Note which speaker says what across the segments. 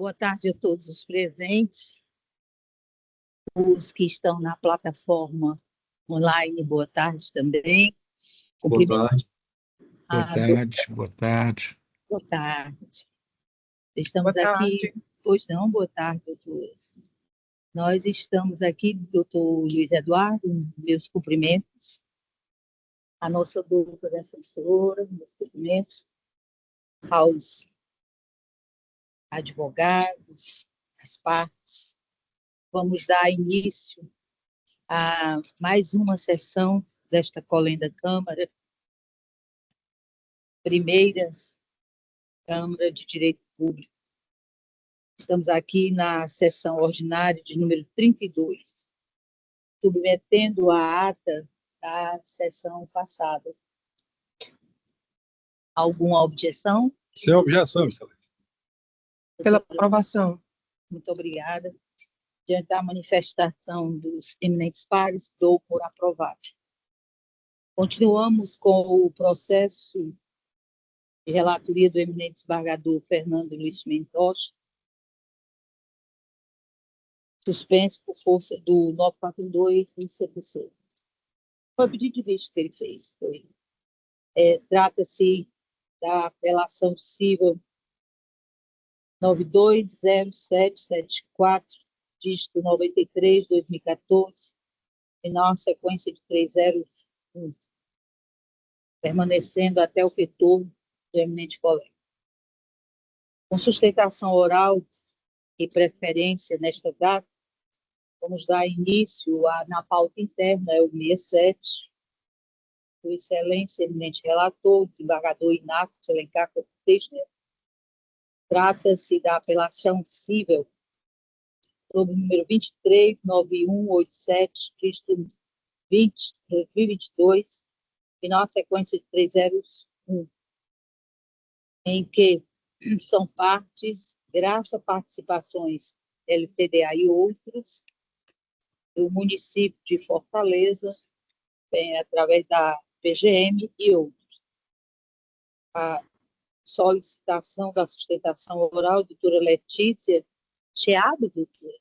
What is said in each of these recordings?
Speaker 1: Boa tarde a todos os presentes, os que estão na plataforma online, boa tarde também.
Speaker 2: Boa tarde.
Speaker 3: Boa tarde, boa tarde.
Speaker 1: Boa tarde. Estamos
Speaker 4: Boa
Speaker 1: aqui,
Speaker 4: tarde.
Speaker 1: pois não, boa tarde, doutora. Nós estamos aqui, doutor Luiz Eduardo, meus cumprimentos, a nossa dupla defensora, meus cumprimentos, aos advogados, as partes. Vamos dar início a mais uma sessão desta Colenda Câmara, primeira Câmara de Direito Público. Estamos aqui na sessão ordinária de número 32, submetendo a ata da sessão passada. Alguma objeção?
Speaker 2: Sem objeção, excelente.
Speaker 4: Pela aprovação.
Speaker 1: Muito obrigada. Diante da manifestação dos eminentes pares, dou por aprovado. Continuamos com o processo de relatoria do eminente desembargador Fernando Luiz Mendes Rocha, suspenso por força do 942 do CPC. Foi o pedido de vista que ele fez. Trata-se da apelação civil 920774, dígito 93, 2014, final sequência de 301, permanecendo até o retorno do eminente colega. Com sustentação oral e preferência nesta data, vamos dar início na pauta interna, é o 67, do excelência eminente relator, desembargador Inácio Alencar Cortes. Trata-se da apelação civil sob o número 239187, dígito 20, 2022, final sequência de 301, em que são partes, Graça Participações LTDA e outros, do município de Fortaleza, através da PGM e outros. A solicitação da sustentação oral, doutora Letícia Cheado, doutora?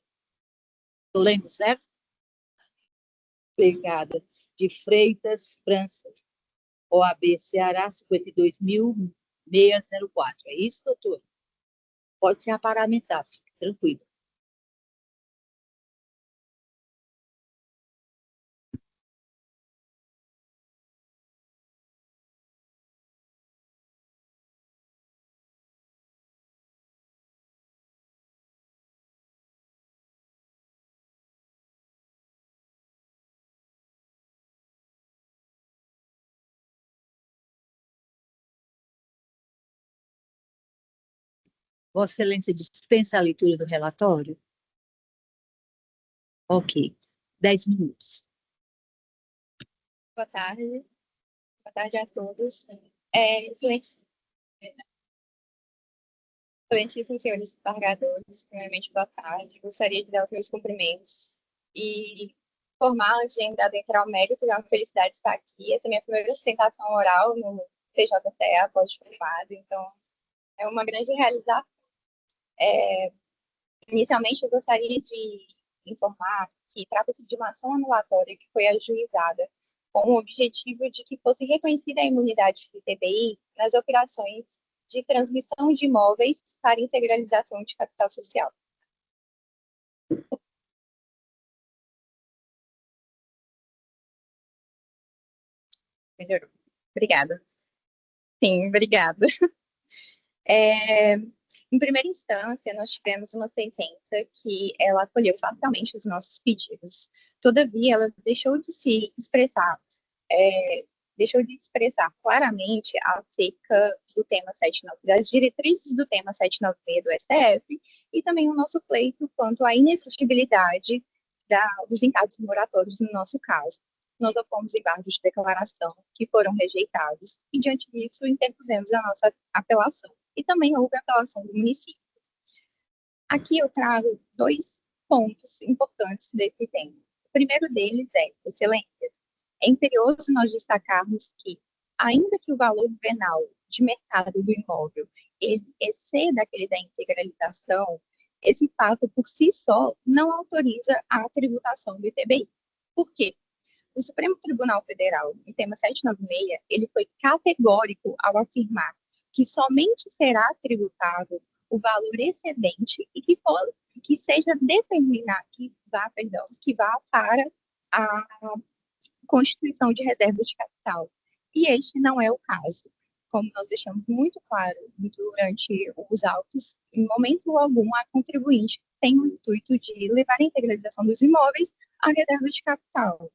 Speaker 1: Estou lendo certo? Obrigada. De Freitas, França, OAB Ceará, 52.604. É isso, doutor? Pode se aparamentar, fique tranquilo. Vossa Excelência dispensa a leitura do relatório? Ok. 10 minutos.
Speaker 5: Boa tarde. Boa tarde a todos. Excelentíssimos senhores desembargadores, primeiramente, boa tarde. Gostaria de dar os meus cumprimentos e informar, antes de ainda adentrar ao mérito, é uma felicidade estar aqui. Essa é a minha primeira sustentação oral no TJCE após formado, então é uma grande realização. Inicialmente, eu gostaria de informar que trata-se de uma ação anulatória que foi ajuizada com o objetivo de que fosse reconhecida a imunidade do TBI nas operações de transmissão de imóveis para integralização de capital social. Melhorou. Obrigada. Sim, obrigada. Em primeira instância, nós tivemos uma sentença que ela acolheu fatalmente os nossos pedidos. Todavia, ela deixou de se expressar, claramente acerca do tema 79, das diretrizes do tema 796 do STF, e também o nosso pleito quanto à inexigibilidade dos encargos moratórios no nosso caso. Nós opomos embargos de declaração que foram rejeitados, e diante disso interpusemos a nossa apelação. E também houve a apelação do município. Aqui eu trago 2 pontos importantes desse tema. O primeiro deles é, excelência, é imperioso nós destacarmos que, ainda que o valor venal de mercado do imóvel ele exceda aquele da integralização, esse fato por si só não autoriza a tributação do ITBI. Por quê? O Supremo Tribunal Federal, em tema 796, ele foi categórico ao afirmar que somente será tributado o valor excedente e que seja determinar, que vá para a constituição de reserva de capital. E este não é o caso. Como nós deixamos muito claro durante os autos, em momento algum a contribuinte tem o intuito de levar a integralização dos imóveis à reserva de capital.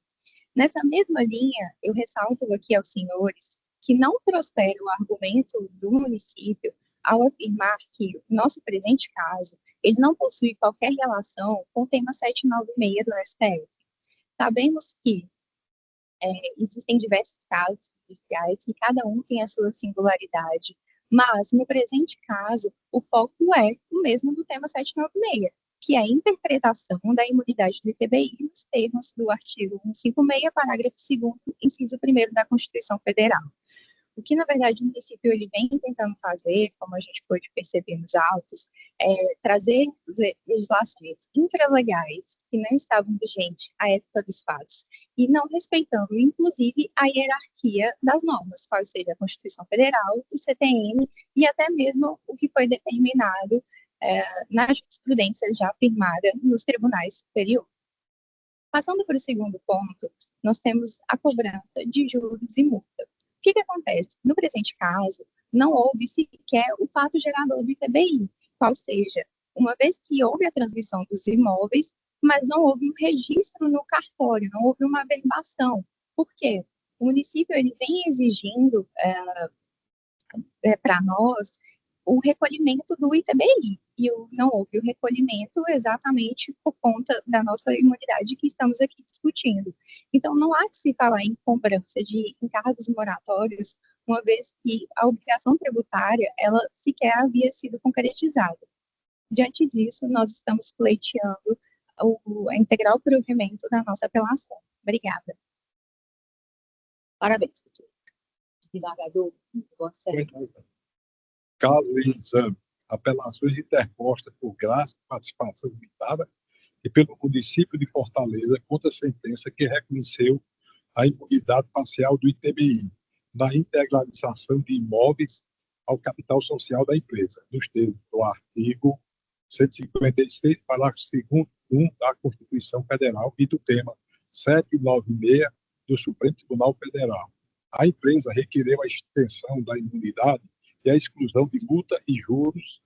Speaker 5: Nessa mesma linha, eu ressalto aqui aos senhores que não prospera o argumento do município ao afirmar que o nosso presente caso ele não possui qualquer relação com o tema 796 do STF. Sabemos que existem diversos casos judiciais e cada um tem a sua singularidade, mas no presente caso o foco é o mesmo do tema 796, que é a interpretação da imunidade do ITBI nos termos do artigo 156, parágrafo 2º, inciso 1º da Constituição Federal. O que, na verdade, o município ele vem tentando fazer, como a gente pode perceber nos autos, é trazer legislações infralegais que não estavam vigentes à época dos fatos e não respeitando, inclusive, a hierarquia das normas, qual seja a Constituição Federal, o CTN e até mesmo o que foi determinado na jurisprudência já afirmada nos tribunais superiores. Passando para o segundo ponto, nós temos a cobrança de juros e multa. O que acontece? No presente caso, não houve sequer o fato gerador do ITBI, qual seja, uma vez que houve a transmissão dos imóveis, mas não houve um registro no cartório, não houve uma averbação. Por quê? O município ele vem exigindo para nós o recolhimento do ITBI, e não houve o recolhimento exatamente por conta da nossa imunidade que estamos aqui discutindo. Então, não há que se falar em cobrança de encargos moratórios, uma vez que a obrigação tributária, ela sequer havia sido concretizada. Diante disso, nós estamos pleiteando a integral provimento da nossa apelação. Obrigada.
Speaker 1: Parabéns, doutor. Desembargador, você.
Speaker 2: Caso em exame, apelações interpostas por graça de participação limitada e pelo município de Fortaleza contra a sentença que reconheceu a imunidade parcial do ITBI na integralização de imóveis ao capital social da empresa, nos termos do artigo 156, parágrafo 2º, 1 da Constituição Federal e do tema 796 do Supremo Tribunal Federal. A empresa requereu a extensão da imunidade e a exclusão de multa e juros,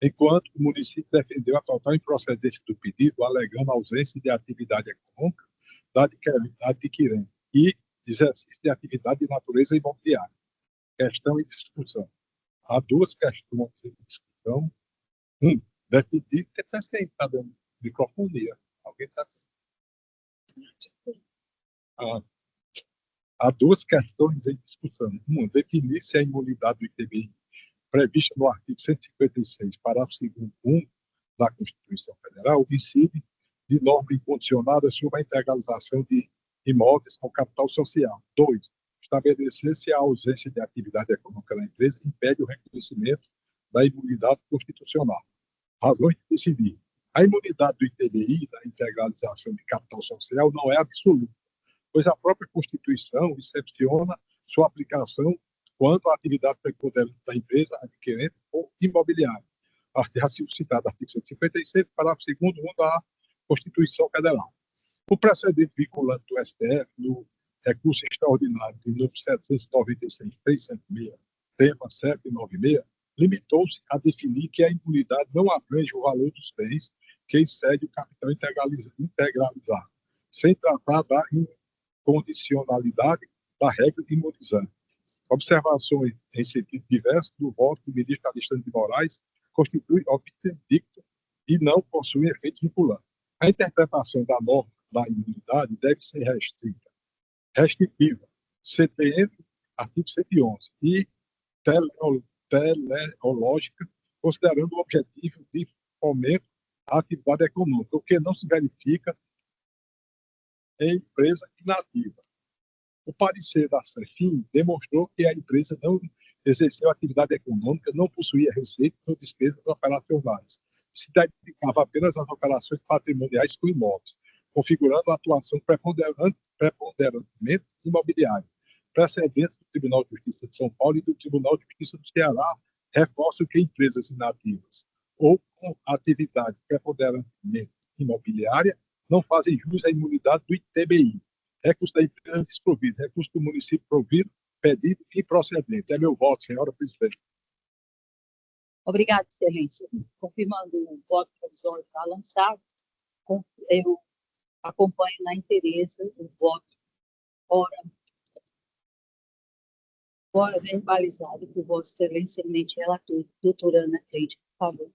Speaker 2: enquanto o município defendeu a total improcedência do pedido, alegando ausência de atividade econômica da adquirente e exercício de atividade de natureza imobiliária. Questão em discussão. Há duas questões em discussão. Definir, parece que está dando microfonia. Alguém está... Há duas questões em discussão. Uma, definir se a imunidade do ITBI prevista no artigo 156, parágrafo 2º, 1 da Constituição Federal, incide de norma incondicionada sobre a integralização de imóveis ao capital social. 2. Estabelecer se a ausência de atividade econômica da empresa impede o reconhecimento da imunidade constitucional. Razões de decidir. A imunidade do ITBI, da integralização de capital social, não é absoluta, pois a própria Constituição excepciona sua aplicação quanto à atividade preponderante da empresa adquirente ou imobiliária. Artigo citado, artigo 156, parágrafo 2º, 1 da Constituição Federal. O precedente vinculante do STF, no recurso extraordinário de número 796-376, tema 796, limitou-se a definir que a imunidade não abrange o valor dos bens que excede o capital integralizado, sem tratar da incondicionalidade da regra imunizante. Observações em sentido diverso do voto do ministro Alexandre de Moraes constitui obtendicto e não possui efeito vinculante. A interpretação da norma da imunidade deve ser restritiva, CTN, artigo 111, e teleológica, considerando o objetivo de fomento à atividade econômica, o que não se verifica em empresa inativa. O parecer da CEFIM demonstrou que a empresa não exerceu atividade econômica, não possuía receita ou despesas operacionais, se dedicava apenas às operações patrimoniais com imóveis, configurando a atuação preponderantemente imobiliária. Precedentes do Tribunal de Justiça de São Paulo e do Tribunal de Justiça do Ceará reforçam que empresas inativas ou com atividade preponderantemente imobiliária não fazem jus à imunidade do ITBI. Recurso da empresa desprovido, recurso do município provido, pedido e procedente. É meu voto, senhora presidente.
Speaker 1: Obrigada, Excelência. Confirmando o voto provisório está lançado, eu acompanho na inteireza o voto. Ora verbalizado por Vossa Excelência, eminente relator, doutora Ana Cleide, por favor.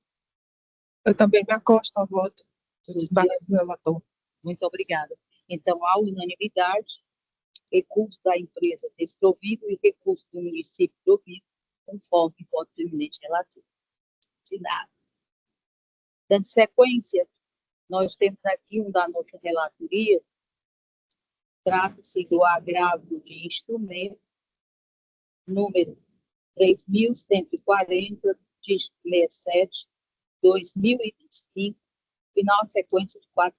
Speaker 4: Eu também me acosto ao voto do relator.
Speaker 1: Muito obrigada. Então, à unanimidade, recurso da empresa desprovido e recurso do município provido, conforme o voto do eminente relator. De nada. Dando sequência, nós temos aqui um da nossa relatoria, trata-se do agravo de instrumento, número 3.140, dígito 67, 2025, final sequência de 40.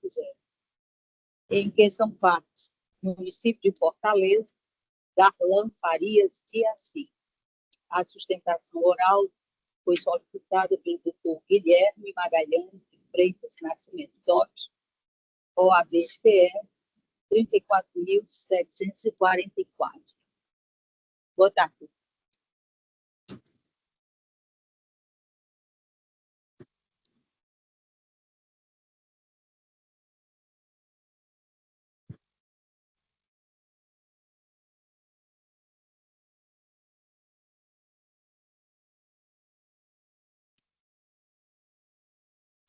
Speaker 1: Em que são partes, município de Fortaleza, Darlan Farias de Assis. A sustentação oral foi solicitada pelo doutor Guilherme Magalhães de Freitas Nascimento Dote, OAB-CE 34.744. Boa tarde.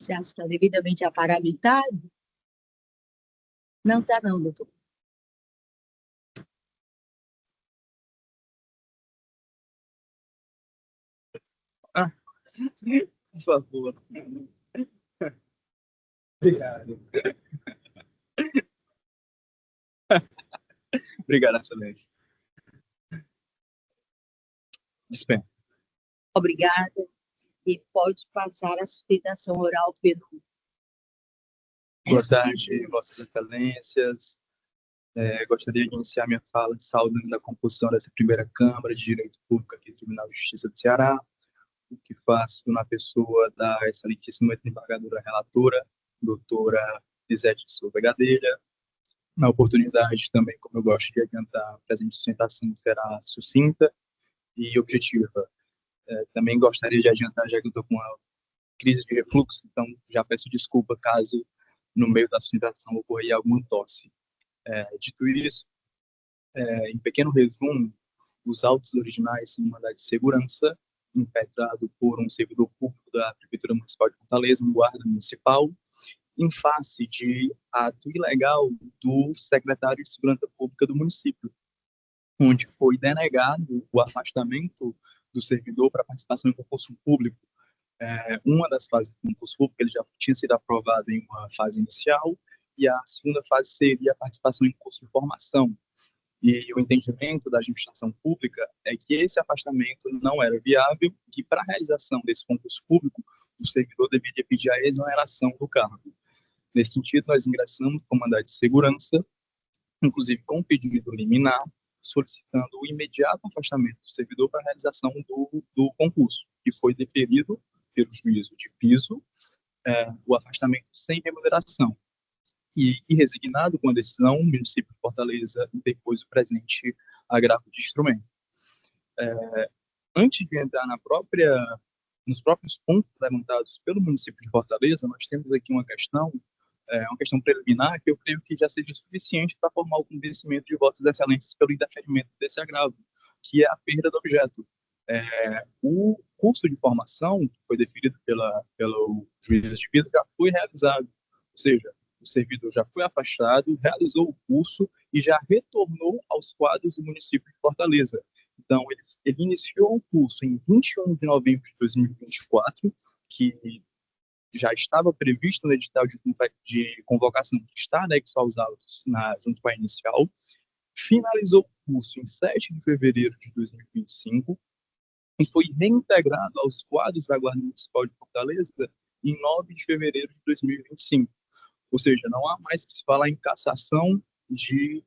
Speaker 1: Já está devidamente aparamentado? Não está não, doutor.
Speaker 6: Por favor. Obrigado. Obrigado, Excelência. Dispensa.
Speaker 1: Obrigada. E pode passar a sustentação oral pelo...
Speaker 6: Boa tarde, Vossas Excelências. Gostaria de iniciar minha fala saudando a composição dessa primeira Câmara de Direito Público aqui do Tribunal de Justiça do Ceará, o que faço na pessoa da excelentíssima desembargadora relatora, doutora Lisete de Souza Gadelha. Na oportunidade também, como eu gosto de adiantar, a presente sustentação será sucinta e objetiva. Também gostaria de adiantar, já que eu estou com uma crise de refluxo, então já peço desculpa caso no meio da sustentação ocorra alguma tosse. Dito isso, em pequeno resumo, os autos originais são um mandado de segurança impetrado por um servidor público da Prefeitura Municipal de Fortaleza, um guarda municipal, em face de ato ilegal do secretário de Segurança Pública do município, onde foi denegado o afastamento do servidor para participação em concurso público. Uma das fases do concurso público ele já tinha sido aprovado em uma fase inicial, e a segunda fase seria a participação em concurso de formação. E o entendimento da administração pública é que esse afastamento não era viável, que para a realização desse concurso público, o servidor deveria pedir a exoneração do cargo. Nesse sentido, nós ingressamos com mandado de segurança, inclusive com pedido liminar, solicitando o imediato afastamento do servidor para a realização do concurso, que foi deferido pelo juízo de piso, o afastamento sem remuneração. E resignado com a decisão, o município de Fortaleza interpôs o presente agravo de instrumento. Antes de entrar nos próprios pontos levantados pelo município de Fortaleza, nós temos aqui uma questão preliminar que eu creio que já seja suficiente para formar o convencimento de Vossas Excelências pelo indeferimento desse agravo, que é a perda do objeto. O curso de formação, que foi definido pelo juiz de piso, já foi realizado, ou seja, o servidor já foi afastado, realizou o curso e já retornou aos quadros do município de Fortaleza. Então, ele iniciou o curso em 21 de novembro de 2024, que já estava previsto no edital de convocação que está anexo aos autos junto com a inicial, finalizou o curso em 7 de fevereiro de 2025 e foi reintegrado aos quadros da Guarda Municipal de Fortaleza em 9 de fevereiro de 2025. Ou seja, não há mais que se falar em cassação de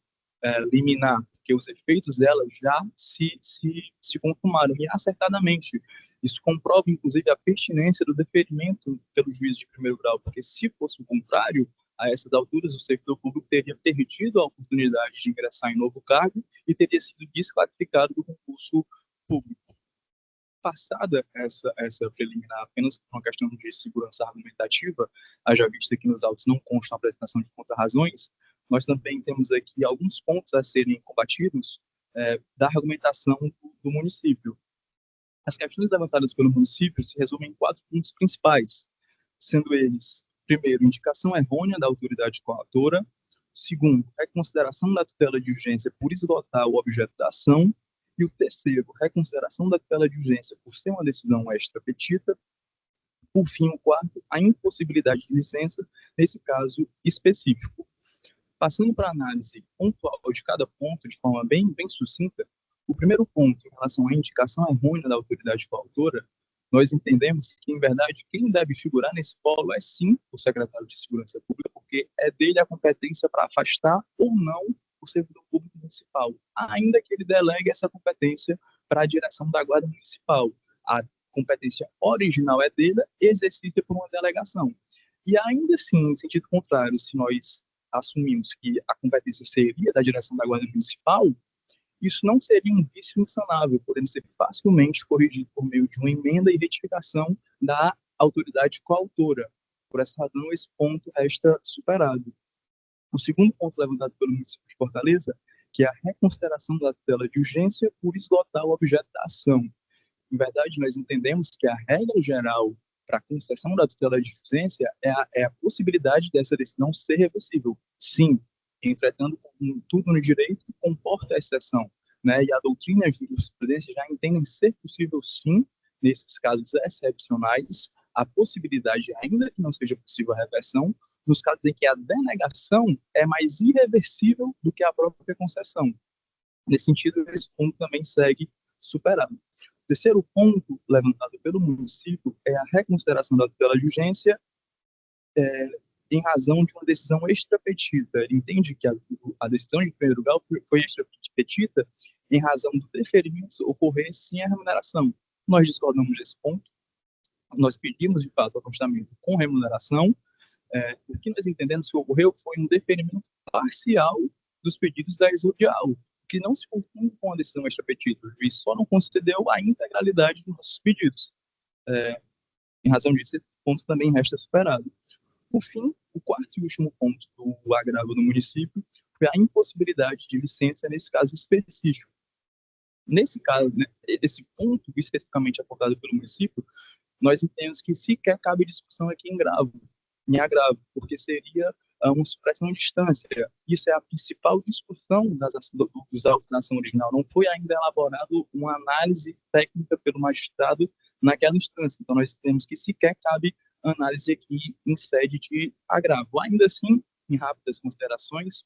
Speaker 6: liminar, porque os efeitos dela já se consumaram, e acertadamente. Isso comprova, inclusive, a pertinência do deferimento pelo juiz de primeiro grau, porque se fosse o contrário, a essas alturas, o servidor público teria perdido a oportunidade de ingressar em novo cargo e teria sido desclassificado do concurso público. Passada essa preliminar apenas por uma questão de segurança argumentativa, haja vista que nos autos não consta a apresentação de contrarrazões, nós também temos aqui alguns pontos a serem combatidos da argumentação do município. As questões levantadas pelo município se resumem em 4 pontos principais, sendo eles: primeiro, indicação errônea da autoridade coautora; segundo, reconsideração da tutela de urgência por esgotar o objeto da ação; e o terceiro, reconsideração da tutela de urgência por ser uma decisão extra-petita; por fim, o quarto, a impossibilidade de licença nesse caso específico. Passando para a análise pontual de cada ponto de forma bem sucinta, o primeiro ponto, em relação à indicação errônea da autoridade coautora, nós entendemos que, em verdade, quem deve figurar nesse polo é sim o secretário de Segurança Pública, porque é dele a competência para afastar ou não o servidor público municipal, ainda que ele delegue essa competência para a direção da Guarda Municipal. A competência original é dele, exercida por uma delegação. E ainda assim, em sentido contrário, se nós assumimos que a competência seria da direção da Guarda Municipal, isso não seria um vício insanável, podendo ser facilmente corrigido por meio de uma emenda e retificação da autoridade coautora. Por essa razão, esse ponto resta superado. O segundo ponto levantado pelo município de Fortaleza, que é a reconsideração da tutela de urgência por esgotar o objeto da ação. Em verdade, nós entendemos que a regra geral para a concessão da tutela de urgência é a possibilidade dessa decisão ser reversível. Sim, entretanto, como tudo no direito, comporta a exceção, né? E a doutrina e a jurisprudência já entendem ser possível, sim, nesses casos excepcionais, a possibilidade, ainda que não seja possível a reversão, nos casos em que a denegação é mais irreversível do que a própria concessão. Nesse sentido, esse ponto também segue superado. O terceiro ponto levantado pelo município é a reconsideração da tutela de urgência em razão de uma decisão extrapetita. Ele entende que a decisão de primeiro grau foi extrapetita em razão do deferimento ocorrer sem a remuneração. Nós discordamos desse ponto. Nós pedimos, de fato, o afastamento com remuneração. O que nós entendemos que ocorreu foi um deferimento parcial dos pedidos da exordial, que não se confunde com a decisão extrapetita. O juiz só não concedeu a integralidade dos nossos pedidos. Em razão disso, esse ponto também resta superado. Por fim, o quarto e último ponto do agravo do município foi a impossibilidade de licença nesse caso específico. Nesse caso, né, esse ponto especificamente apontado pelo município, nós entendemos que sequer cabe discussão aqui em agravo, porque seria uma supressão de instância. Isso é a principal discussão dos autos da ação original. Não foi ainda elaborado uma análise técnica pelo magistrado naquela instância. Então, nós temos que sequer cabe análise aqui em sede de agravo. Ainda assim, em rápidas considerações,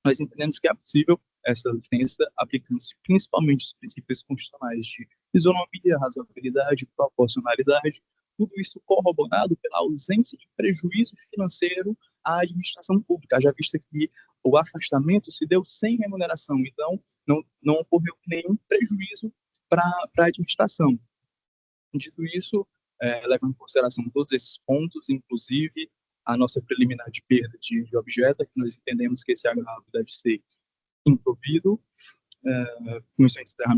Speaker 6: nós entendemos que é possível essa licença aplicando-se principalmente os princípios constitucionais de isonomia, razoabilidade, proporcionalidade, tudo isso corroborado pela ausência de prejuízo financeiro à administração pública, já visto que o afastamento se deu sem remuneração, então não ocorreu nenhum prejuízo para a administração. Dito isso, levando em consideração todos esses pontos, inclusive a nossa preliminar de perda de objeto, que nós entendemos que esse agravo deve ser improvido. Com isso, eu encerro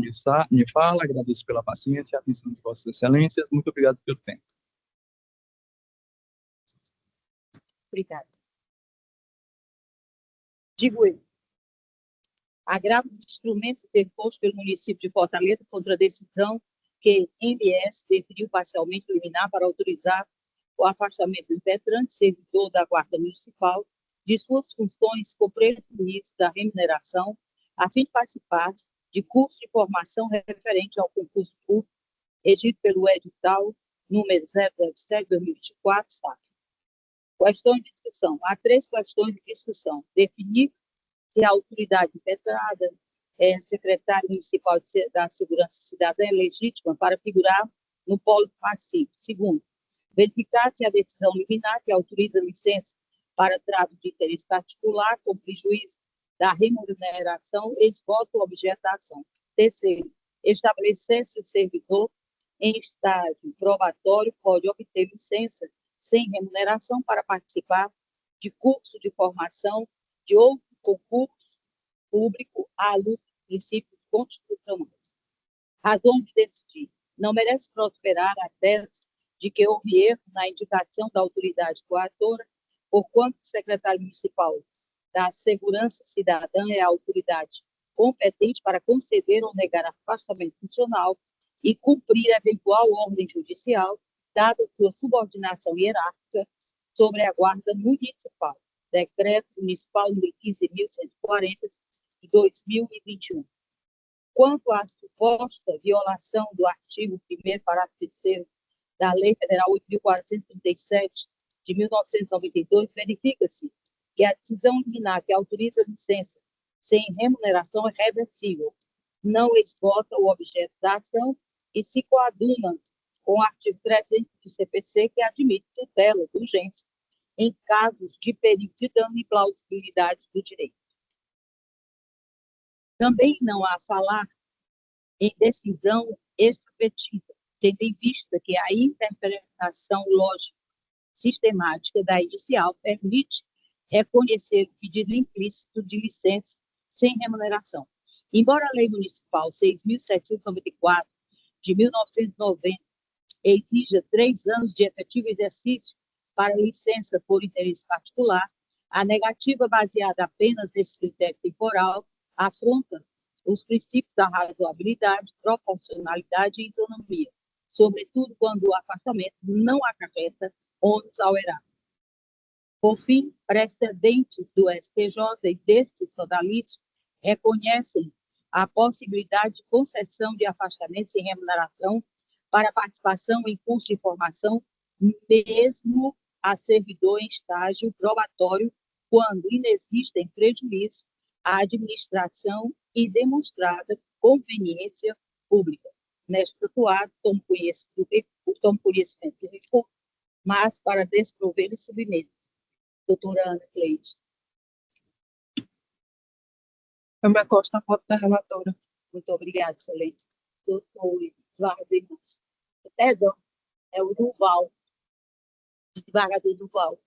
Speaker 6: minha fala, agradeço pela paciência e a atenção de Vossas Excelências. Muito obrigado pelo tempo.
Speaker 1: Obrigada. Digo eu. Agravo de instrumentos interpostos pelo município de Fortaleza contra a decisão que MS definiu parcialmente liminar para autorizar o afastamento do impetrante servidor da Guarda Municipal de suas funções com prejuízo da remuneração, a fim de participar de curso de formação referente ao concurso público regido pelo edital número 007/2024, SAC. Questões de discussão. Há 3 questões de discussão. Definir se a autoridade impetrada é secretário municipal da Segurança Cidadã é legítima para figurar no polo passivo. Segundo, verificar se a decisão liminar que autoriza a licença para trato de interesse particular com prejuízo da remuneração esgota o objeto da ação. Terceiro, estabelecer se o servidor em estágio probatório pode obter licença sem remuneração para participar de curso de formação de outro concurso público à luz dos princípios constitucionais. Razão de decidir. Não merece prosperar a tese de que houve erro na indicação da autoridade coatora, porquanto o secretário municipal da Segurança Cidadã é a autoridade competente para conceder ou negar afastamento funcional e cumprir eventual ordem judicial, dada sua subordinação hierárquica sobre a Guarda Municipal. Decreto Municipal número 15.140, de 2021. Quanto à suposta violação do artigo 1º, parágrafo 3º da Lei Federal 8.437, de 1992, verifica-se que a decisão liminar que autoriza a licença sem remuneração é reversível, não esgota o objeto da ação e se coaduna com o artigo 300 do CPC, que admite tutela de urgência em casos de perigo de dano e plausibilidade do direito. Também não há a falar em decisão extrapetiva, tendo em vista que a interpretação lógica sistemática da inicial permite reconhecer o pedido implícito de licença sem remuneração. Embora a Lei Municipal 6.794, de 1990, exija 3 anos de efetivo exercício para licença por interesse particular, a negativa baseada apenas nesse critério temporal afronta os princípios da razoabilidade, proporcionalidade e isonomia, sobretudo quando o afastamento não acarreta ônus ao erário. Por fim, precedentes do STJ e deste sodalício reconhecem a possibilidade de concessão de afastamento sem remuneração para participação em curso de formação, mesmo a servidor em estágio probatório, quando inexistem prejuízo à administração e demonstrada conveniência pública. Neste atuado, tomo conhecimento do recurso, mas para desprover e submeter. Doutora Ana Cleide.
Speaker 4: Eu me acosto a voto da relatora.
Speaker 1: Muito obrigada, excelente. Doutor Eduardo Inácio. Perdão, é o Duval. Desembargador Duval.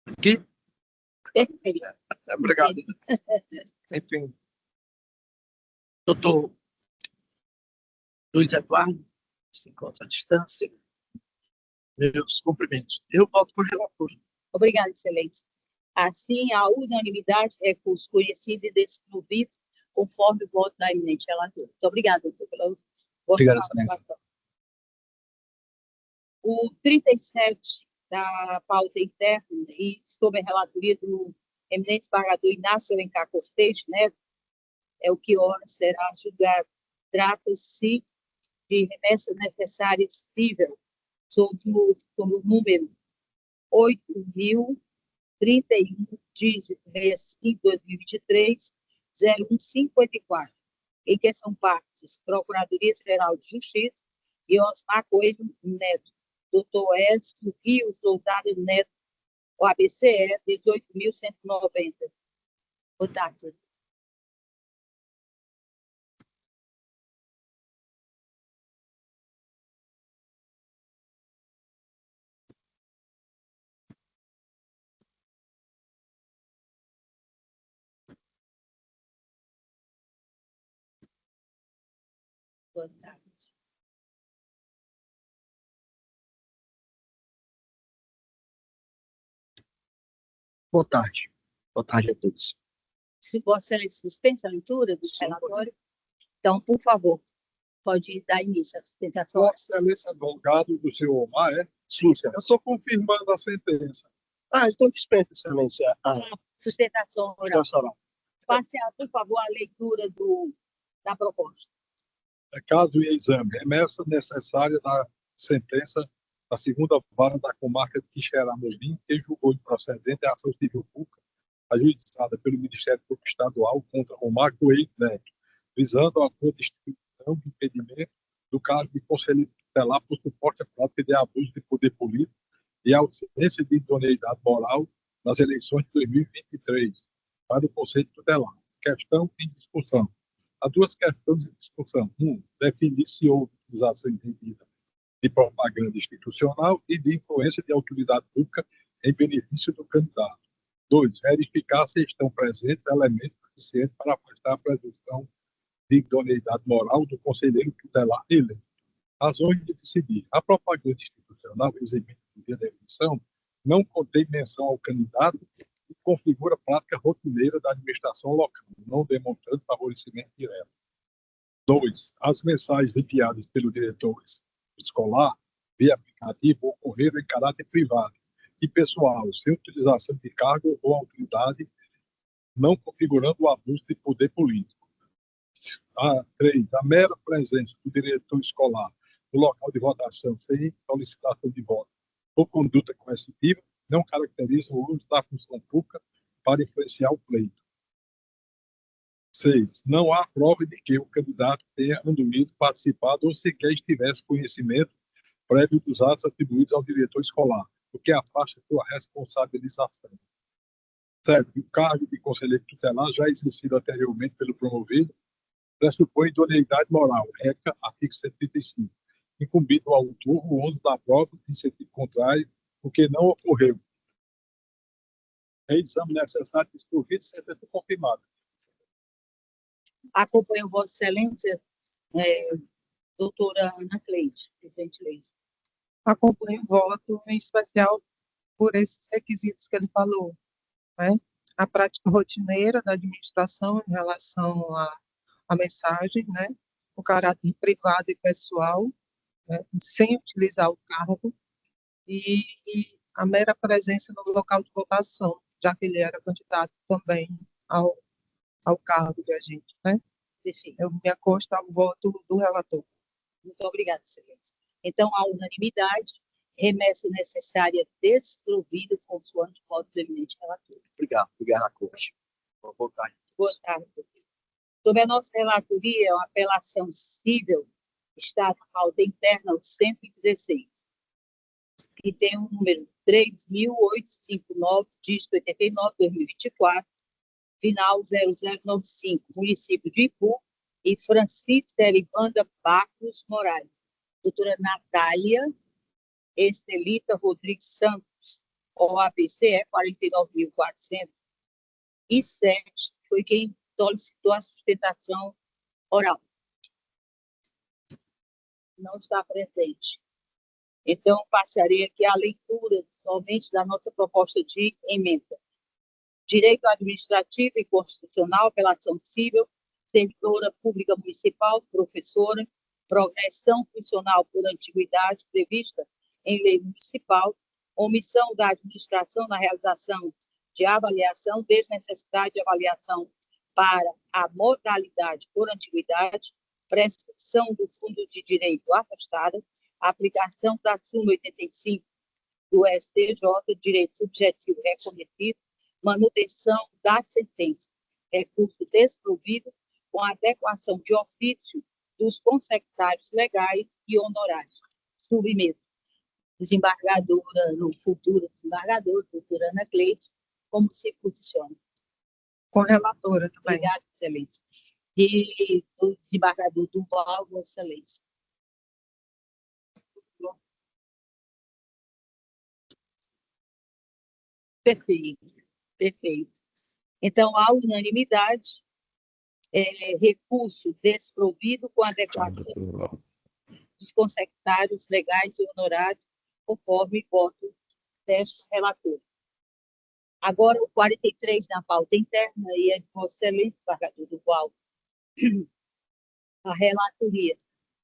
Speaker 3: Aqui?
Speaker 1: Perfeito.
Speaker 3: Obrigado. Enfim. Doutor Luiz Eduardo, se encontra à distância. Meus cumprimentos. Eu voto por relator.
Speaker 1: Obrigada, excelência. Assim, a unanimidade é recurso conhecido e desprovido, conforme o voto da eminente relatora. Muito obrigada, doutor, pela
Speaker 6: Obrigado, excelência.
Speaker 1: O 37 da pauta interna e sob a relatoria do eminente desembargador Inácio Alencar Cortes Neto, é o que ora será julgado. Trata-se de remessa necessária exigível sob o número 8.031 de 2023, 0154, em que são partes Procuradoria-Geral de Justiça e Osmar Coelho Neto, doutor Edson Rios Lousada Neto, o ABCE 18.190. Boa tarde. Boa tarde.
Speaker 3: Boa tarde. Boa tarde a todos.
Speaker 1: Se Vossa Excelência dispensa a leitura do relatório, então, por favor, pode dar início à sustentação.
Speaker 2: Vossa Excelência, advogado do senhor Omar, é?
Speaker 3: Sim, senhor.
Speaker 2: Eu estou confirmando a sentença.
Speaker 3: Então dispensa, excelência.
Speaker 1: Sustentação oral. Passe, por favor, a leitura da proposta.
Speaker 2: caso em exame, remessa necessária da sentença da segunda vara da comarca de Quixeramobim, que julgou improcedente a ação civil pública ajuizada pelo Ministério Público Estadual contra Omar Coelho Neto, visando a constituição de impedimento do cargo de conselheiro tutelar por suposta prática de abuso de poder político e ausência de idoneidade moral nas eleições de 2023 para o Conselho Tutelar. Questão em discussão. Há duas questões em discussão. Definir se houve utilização indevida de propaganda institucional e de influência de autoridade pública em benefício do candidato. 2. Verificar se estão presentes elementos suficientes para afastar a presunção de idoneidade moral do conselheiro tutelar eleito. Razões de decidir. A propaganda institucional exibida no dia da eleição não contém menção ao candidato e configura prática rotineira da administração local, não demonstrando favorecimento direto. 2. As mensagens enviadas pelo diretor escolar via aplicativo ocorreram em caráter privado e pessoal, sem utilização de cargo ou autoridade, não configurando o abuso de poder político. 3. A mera presença do diretor escolar no local de votação sem solicitação de voto ou conduta coercitiva não caracteriza o uso da função pública para influenciar o pleito. 6. Não há prova de que o candidato tenha anduído, participado ou sequer tivesse conhecimento prévio dos atos atribuídos ao diretor escolar, o que afasta sua responsabilização. 7. O cargo de conselheiro tutelar, já exercido anteriormente pelo promovido, pressupõe idoneidade moral, regra artigo 135, incumbido ao autor o ônus da prova em sentido contrário, o que não ocorreu. É exame necessário desprovido, sentença confirmada.
Speaker 1: Acompanho Vossa Excelência, doutora Ana Cleide, presidente Leite.
Speaker 4: Acompanho o voto, em especial por esses requisitos que ele falou, né? A prática rotineira da administração em relação à mensagem, né? O caráter privado e pessoal, né? Sem utilizar o cargo, e a mera presença no local de votação, já que ele era candidato também ao cargo de agente, né?
Speaker 1: Perfeito.
Speaker 4: Eu me acosto ao voto do relator.
Speaker 1: Muito obrigada, excelência. Então, a unanimidade, remessa necessária desprovida, consoante o voto do eminente relator.
Speaker 3: Obrigado. Obrigado à corte. Vou votar.
Speaker 1: Boa tarde. Sobre a nossa relatoria, uma apelação civil está na pauta interna, o 116, que tem o número 3.859, dígito 89, 2024, final 0095, município de Ipu, e Francisca Erivanda Barros Moraes. Doutora Natália Estelita Rodrigues Santos, OABCE 49.407, foi quem solicitou a sustentação oral. Não está presente. Então, passarei aqui a leitura somente da nossa proposta de emenda. Direito administrativo e constitucional, apelação civil, servidora pública municipal, professora, progressão funcional por antiguidade prevista em lei municipal, omissão da administração na realização de avaliação, desnecessidade de avaliação para a modalidade por antiguidade, prescrição do fundo de direito afastada, aplicação da súmula 85 do STJ, direito subjetivo reconhecido, manutenção da sentença, recurso desprovido com adequação de ofício dos consectários legais e honorários. Submeto. Desembargadora, no futuro desembargador, doutora Ana Cleide, como se posiciona?
Speaker 4: Com a relatora também.
Speaker 1: Obrigada, excelência. E do desembargador Duval, vossa excelência. Perfeito, perfeito. Então, a unanimidade, recurso desprovido com adequação dos consectários legais e honorários, conforme voto deste relator. Agora, o 43 na pauta interna, e é de Vossa Excelência, desembargador Duval, a relatoria.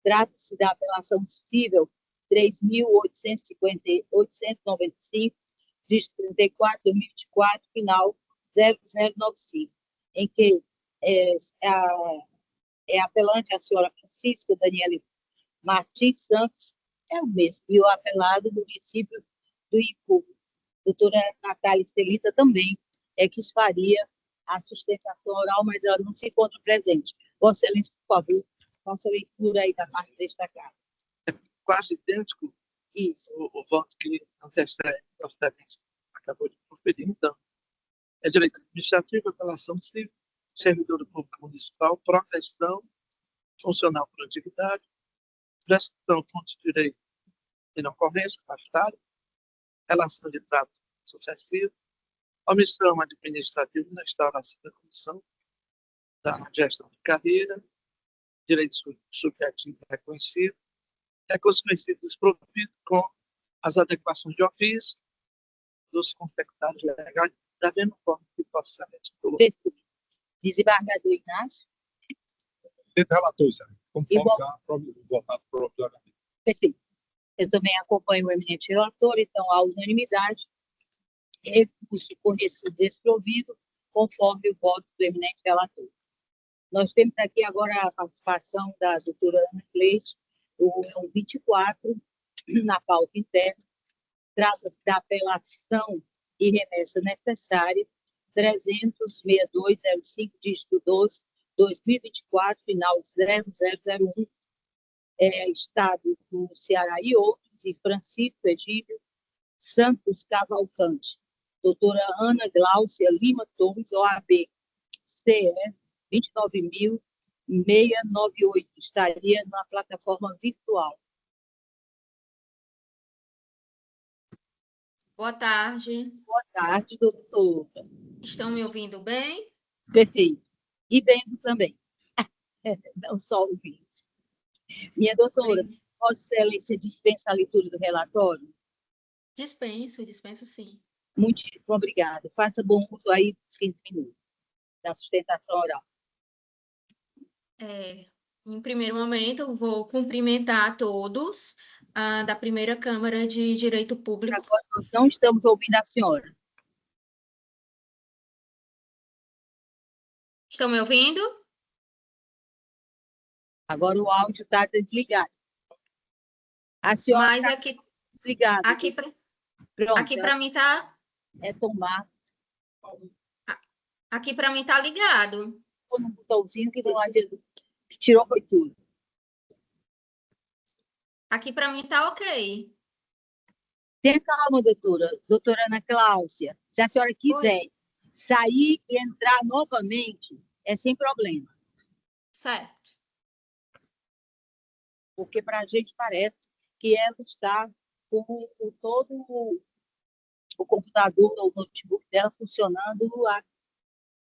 Speaker 1: Trata-se da apelação civil 3.895, dígito 34, 2024, final 0095, em que é apelante a senhora Francisca Daniela Martins Santos é o mesmo, e o apelado do município do Ipu. Doutora Natália Estelita também é que faria a sustentação oral, mas ela não se encontra presente. Vossa Excelência, por favor, faça a leitura aí da parte destacada.
Speaker 3: Quase idêntico
Speaker 1: Isso.
Speaker 3: o voto que antecede acabou de proferir. Então, é direito administrativo, apelação civil, servidor público municipal, proteção funcional por atividade, prescrição ponto de direito de não ocorrência, afastada, relação de trato sucessivo, omissão administrativa na instauração da comissão da gestão de carreira, direito subjetivo reconhecido, recurso conhecido desprovido com as adequações de ofício dos conspectários legais, da mesma forma que possa ser.
Speaker 1: Desembargador Inácio.
Speaker 2: Relator, Excelência, conforme
Speaker 1: Igual.
Speaker 2: já votado provisoriamente.
Speaker 1: Perfeito. Eu também acompanho o eminente relator, então, a unanimidade, recurso conhecido desprovido, conforme o voto do eminente relator. Nós temos aqui agora a participação da doutora Ana Cleide, o 24, na pauta interna, trata-se da apelação e remessa necessária, 300-6205, dígito 12, 2024, final 0001, Estado do Ceará e outros, e Francisco Egídio Santos Cavalcante. Doutora Ana Gláucia Lima Torres, OAB, CE 29.698, estaria na plataforma virtual.
Speaker 7: Boa tarde.
Speaker 1: Boa tarde, doutora.
Speaker 7: Estão me ouvindo bem?
Speaker 1: Perfeito. E vendo também. Não só ouvindo. Minha doutora, Vossa Excelência dispensa a leitura do relatório?
Speaker 7: Dispenso sim.
Speaker 1: Muitíssimo obrigada. Faça bom uso aí dos 15 minutos da sustentação oral.
Speaker 7: Em primeiro momento, vou cumprimentar a todos da primeira Câmara de Direito Público.
Speaker 1: Agora nós não estamos ouvindo a senhora.
Speaker 7: Estão me ouvindo?
Speaker 1: Agora o áudio está desligado. A senhora
Speaker 7: Mas
Speaker 1: está
Speaker 7: aqui
Speaker 1: desligada. Pronto,
Speaker 7: para mim está
Speaker 1: é tomar.
Speaker 7: aqui para mim está ligado.
Speaker 1: No botãozinho que não adianta, que tirou foi tudo.
Speaker 7: Aqui para mim está ok.
Speaker 1: Tenha calma, doutora. Doutora Ana Cláudia, se a senhora quiser sair e entrar novamente, é sem problema.
Speaker 7: Certo.
Speaker 1: Porque para a gente parece que ela está com todo o computador ou o notebook dela funcionando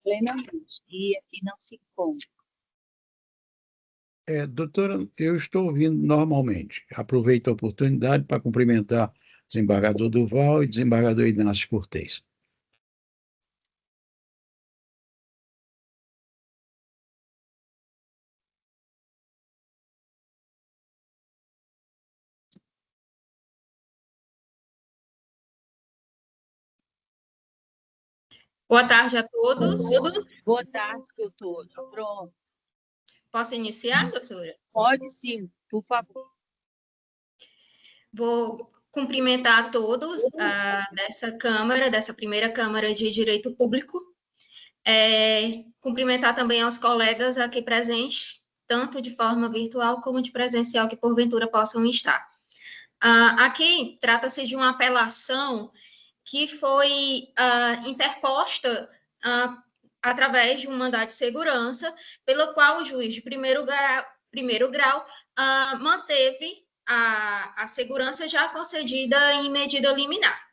Speaker 1: plenamente. E aqui não se encontra.
Speaker 8: Doutora, eu estou ouvindo normalmente. Aproveito a oportunidade para cumprimentar o desembargador Durval e o desembargador Inácio Cortez.
Speaker 7: Boa tarde a todos.
Speaker 1: Boa tarde, doutora. Pronto.
Speaker 7: Posso iniciar, doutora?
Speaker 1: Pode sim, por favor.
Speaker 7: Vou cumprimentar a todos dessa Câmara, dessa primeira Câmara de Direito Público. Cumprimentar também aos colegas aqui presentes, tanto de forma virtual como de presencial, que porventura possam estar. Aqui trata-se de uma apelação que foi interposta através de um mandado de segurança, pelo qual o juiz de primeiro grau manteve a segurança já concedida em medida liminar.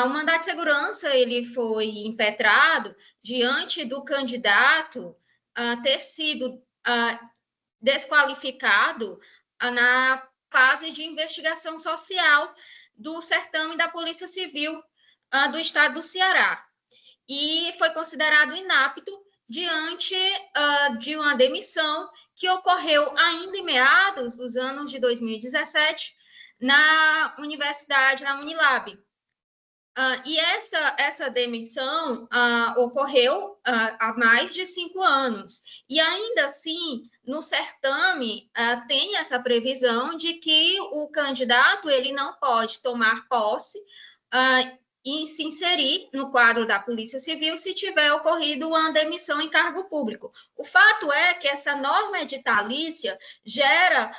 Speaker 7: O mandado de segurança ele foi impetrado diante do candidato ter sido desqualificado na fase de investigação social do certame da Polícia Civil do Estado do Ceará. E foi considerado inapto diante de uma demissão que ocorreu ainda em meados dos anos de 2017 na universidade, na Unilab. E essa demissão ocorreu há mais de 5 anos. E ainda assim, no certame, tem essa previsão de que o candidato ele não pode tomar posse e se inserir no quadro da Polícia Civil se tiver ocorrido uma demissão em cargo público. O fato é que essa norma editalícia gera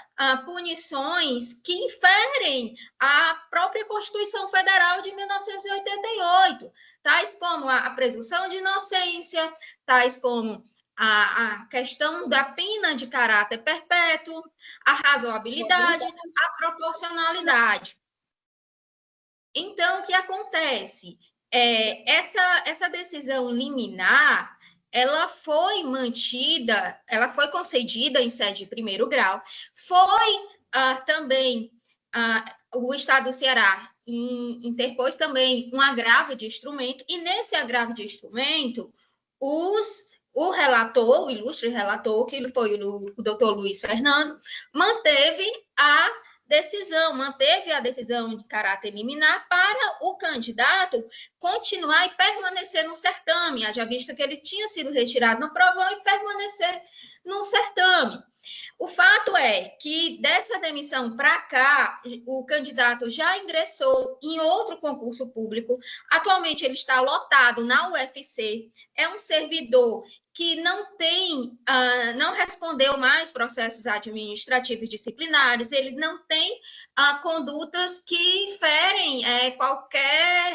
Speaker 7: punições que inferem a própria Constituição Federal de 1988, tais como a presunção de inocência, tais como a questão da pena de caráter perpétuo, a razoabilidade, a proporcionalidade. Então, o que acontece? Essa decisão liminar, ela foi mantida, ela foi concedida em sede de primeiro grau, foi também o Estado do Ceará interpôs também um agravo de instrumento, e nesse agravo de instrumento, o relator, o ilustre relator, que foi o doutor Luiz Fernando, manteve a decisão de caráter liminar para o candidato continuar e permanecer no certame, haja visto que ele tinha sido retirado no provão e permanecer no certame. O fato é que dessa demissão para cá, o candidato já ingressou em outro concurso público, atualmente ele está lotado na UFC, é um servidor que não respondeu mais processos administrativos disciplinares, ele não tem condutas que ferem qualquer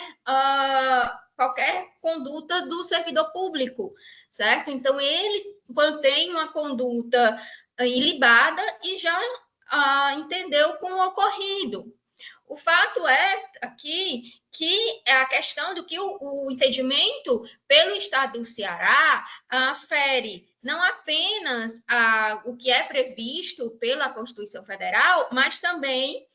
Speaker 7: conduta do servidor público, certo? Então, ele mantém uma conduta ilibada e já entendeu com o ocorrido. O fato é aqui que é a questão do que o entendimento pelo Estado do Ceará fere não apenas o que é previsto pela Constituição Federal, mas também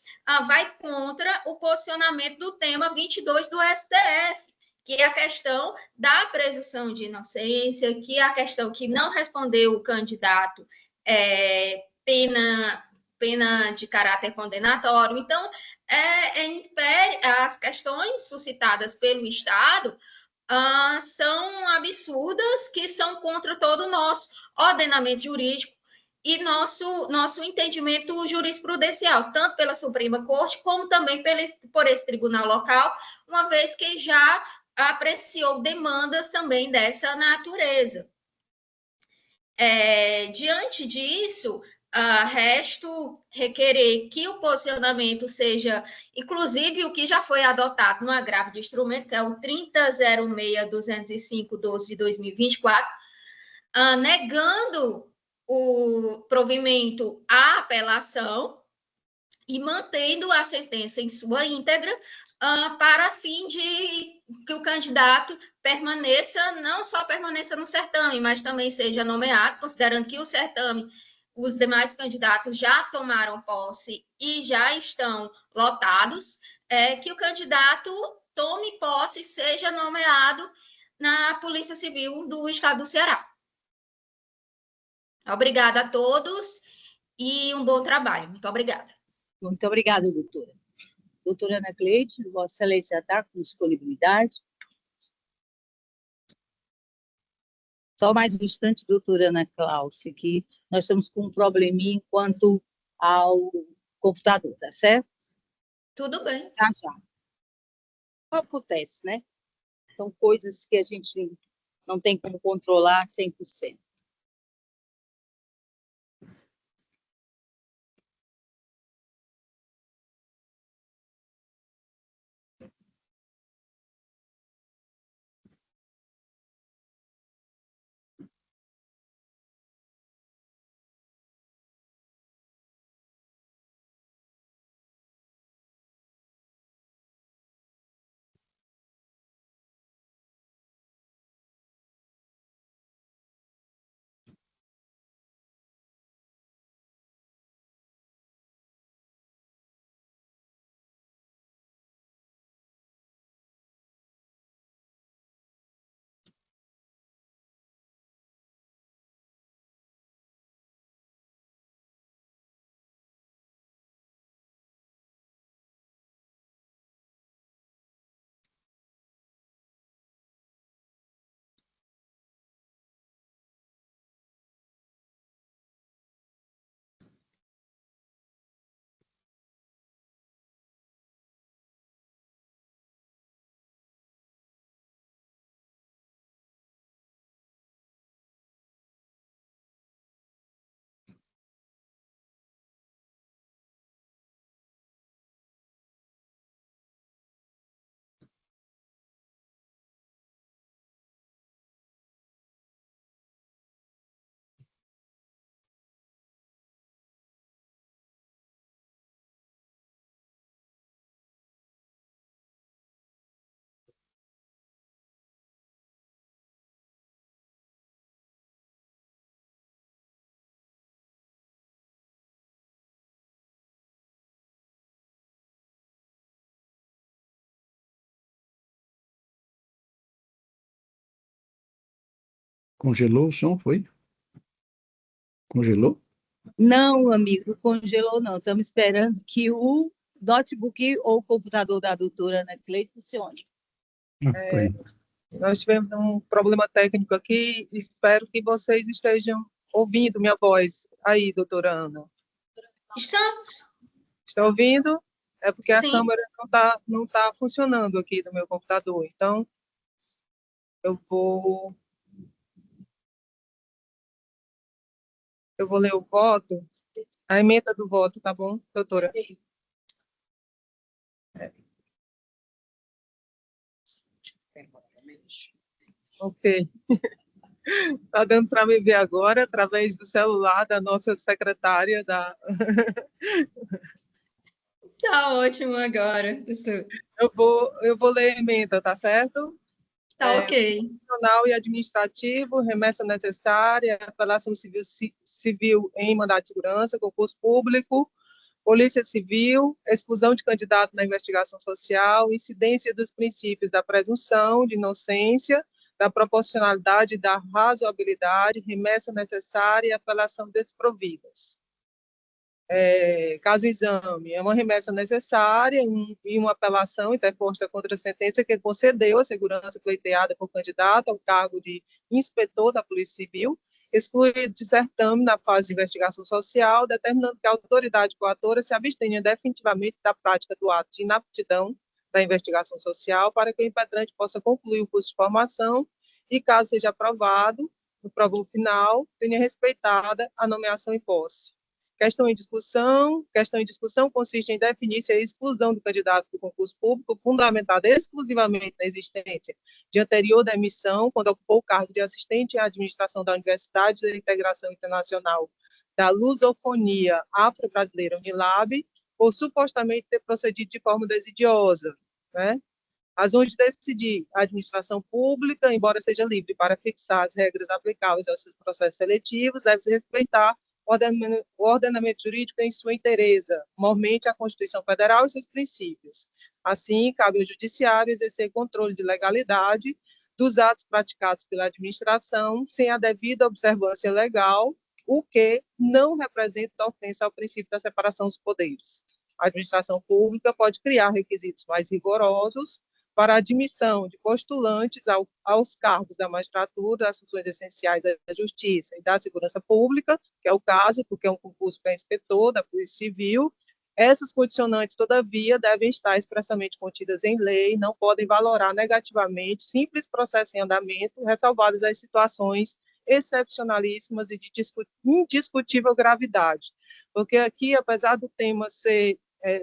Speaker 7: vai contra o posicionamento do tema 22 do STF, que é a questão da presunção de inocência, que é a questão que não respondeu o candidato pena de caráter condenatório. Então, as questões suscitadas pelo Estado são absurdas, que são contra todo o nosso ordenamento jurídico e nosso entendimento jurisprudencial, tanto pela Suprema Corte, como também por esse tribunal local, uma vez que já apreciou demandas também dessa natureza. Diante disso, resto requerer que o posicionamento seja, inclusive, o que já foi adotado no agravo de instrumento, que é o 30.06.205/12 de 2024, negando o provimento à apelação e mantendo a sentença em sua íntegra, para fim de que o candidato não só permaneça no certame, mas também seja nomeado, considerando que o certame, os demais candidatos já tomaram posse e já estão lotados, que o candidato tome posse e seja nomeado na Polícia Civil do Estado do Ceará. Obrigada a todos e um bom trabalho. Muito obrigada.
Speaker 1: Muito obrigada, doutora. Doutora Ana Cleide, Vossa Excelência está com disponibilidade? Só mais um instante, doutora Ana Cláudia, que nós estamos com um probleminha quanto ao computador, tá certo?
Speaker 7: Tudo bem.
Speaker 1: Tá, já. Acontece, né? São coisas que a gente não tem como controlar 100%.
Speaker 8: Congelou o som, foi? Congelou?
Speaker 1: Não, amigo, congelou não. Estamos esperando que o notebook ou o computador da doutora Ana Cleide funcione.
Speaker 8: Foi.
Speaker 4: Nós tivemos um problema técnico aqui, espero que vocês estejam ouvindo minha voz aí, doutora Ana.
Speaker 7: Estamos.
Speaker 4: Estão ouvindo? É porque a
Speaker 7: Sim.
Speaker 4: câmera não tá funcionando aqui do meu computador. Então, eu vou ler o voto, a emenda do voto, tá bom, doutora? Ok. Está dando para me ver agora, através do celular da nossa secretária da...
Speaker 7: Tá ótimo agora, doutor.
Speaker 4: Eu vou ler a emenda, tá certo?
Speaker 7: Tá ok.
Speaker 4: Constitucional e administrativo, remessa necessária, apelação civil em mandado de segurança, concurso público, polícia civil, exclusão de candidato na investigação social, incidência dos princípios da presunção de inocência, da proporcionalidade e da razoabilidade, remessa necessária e apelação desprovidas. Caso exame, é uma remessa necessária e uma apelação interposta contra a sentença que concedeu a segurança pleiteada por candidato ao cargo de inspetor da Polícia Civil, excluído de certame na fase de investigação social, determinando que a autoridade coatora se abstenha definitivamente da prática do ato de inaptidão da investigação social para que o impetrante possa concluir o curso de formação e, caso seja aprovado, no provô final, tenha respeitada a nomeação em posse. Questão em discussão consiste em definir se a exclusão do candidato do concurso público, fundamentada exclusivamente na existência de anterior demissão, quando ocupou o cargo de assistente à administração da Universidade da Integração Internacional da Lusofonia Afro-Brasileira Unilab, ou supostamente ter procedido de forma desidiosa, né? Razões de decidir, a administração pública, embora seja livre para fixar as regras aplicáveis aos seus processos seletivos, deve-se respeitar o ordenamento jurídico em sua inteireza, mormente a Constituição Federal e seus princípios. Assim, cabe ao Judiciário exercer controle de legalidade dos atos praticados pela administração, sem a devida observância legal, o que não representa ofensa ao princípio da separação dos poderes. A administração pública pode criar requisitos mais rigorosos para a admissão de postulantes aos cargos da magistratura, das funções essenciais da justiça e da segurança pública, que é o caso, porque é um concurso para inspetor da Polícia Civil. Essas condicionantes, todavia, devem estar expressamente contidas em lei, não podem valorar negativamente simples processo em andamento, ressalvadas as situações excepcionalíssimas e de indiscutível gravidade. Porque aqui, apesar do tema ser,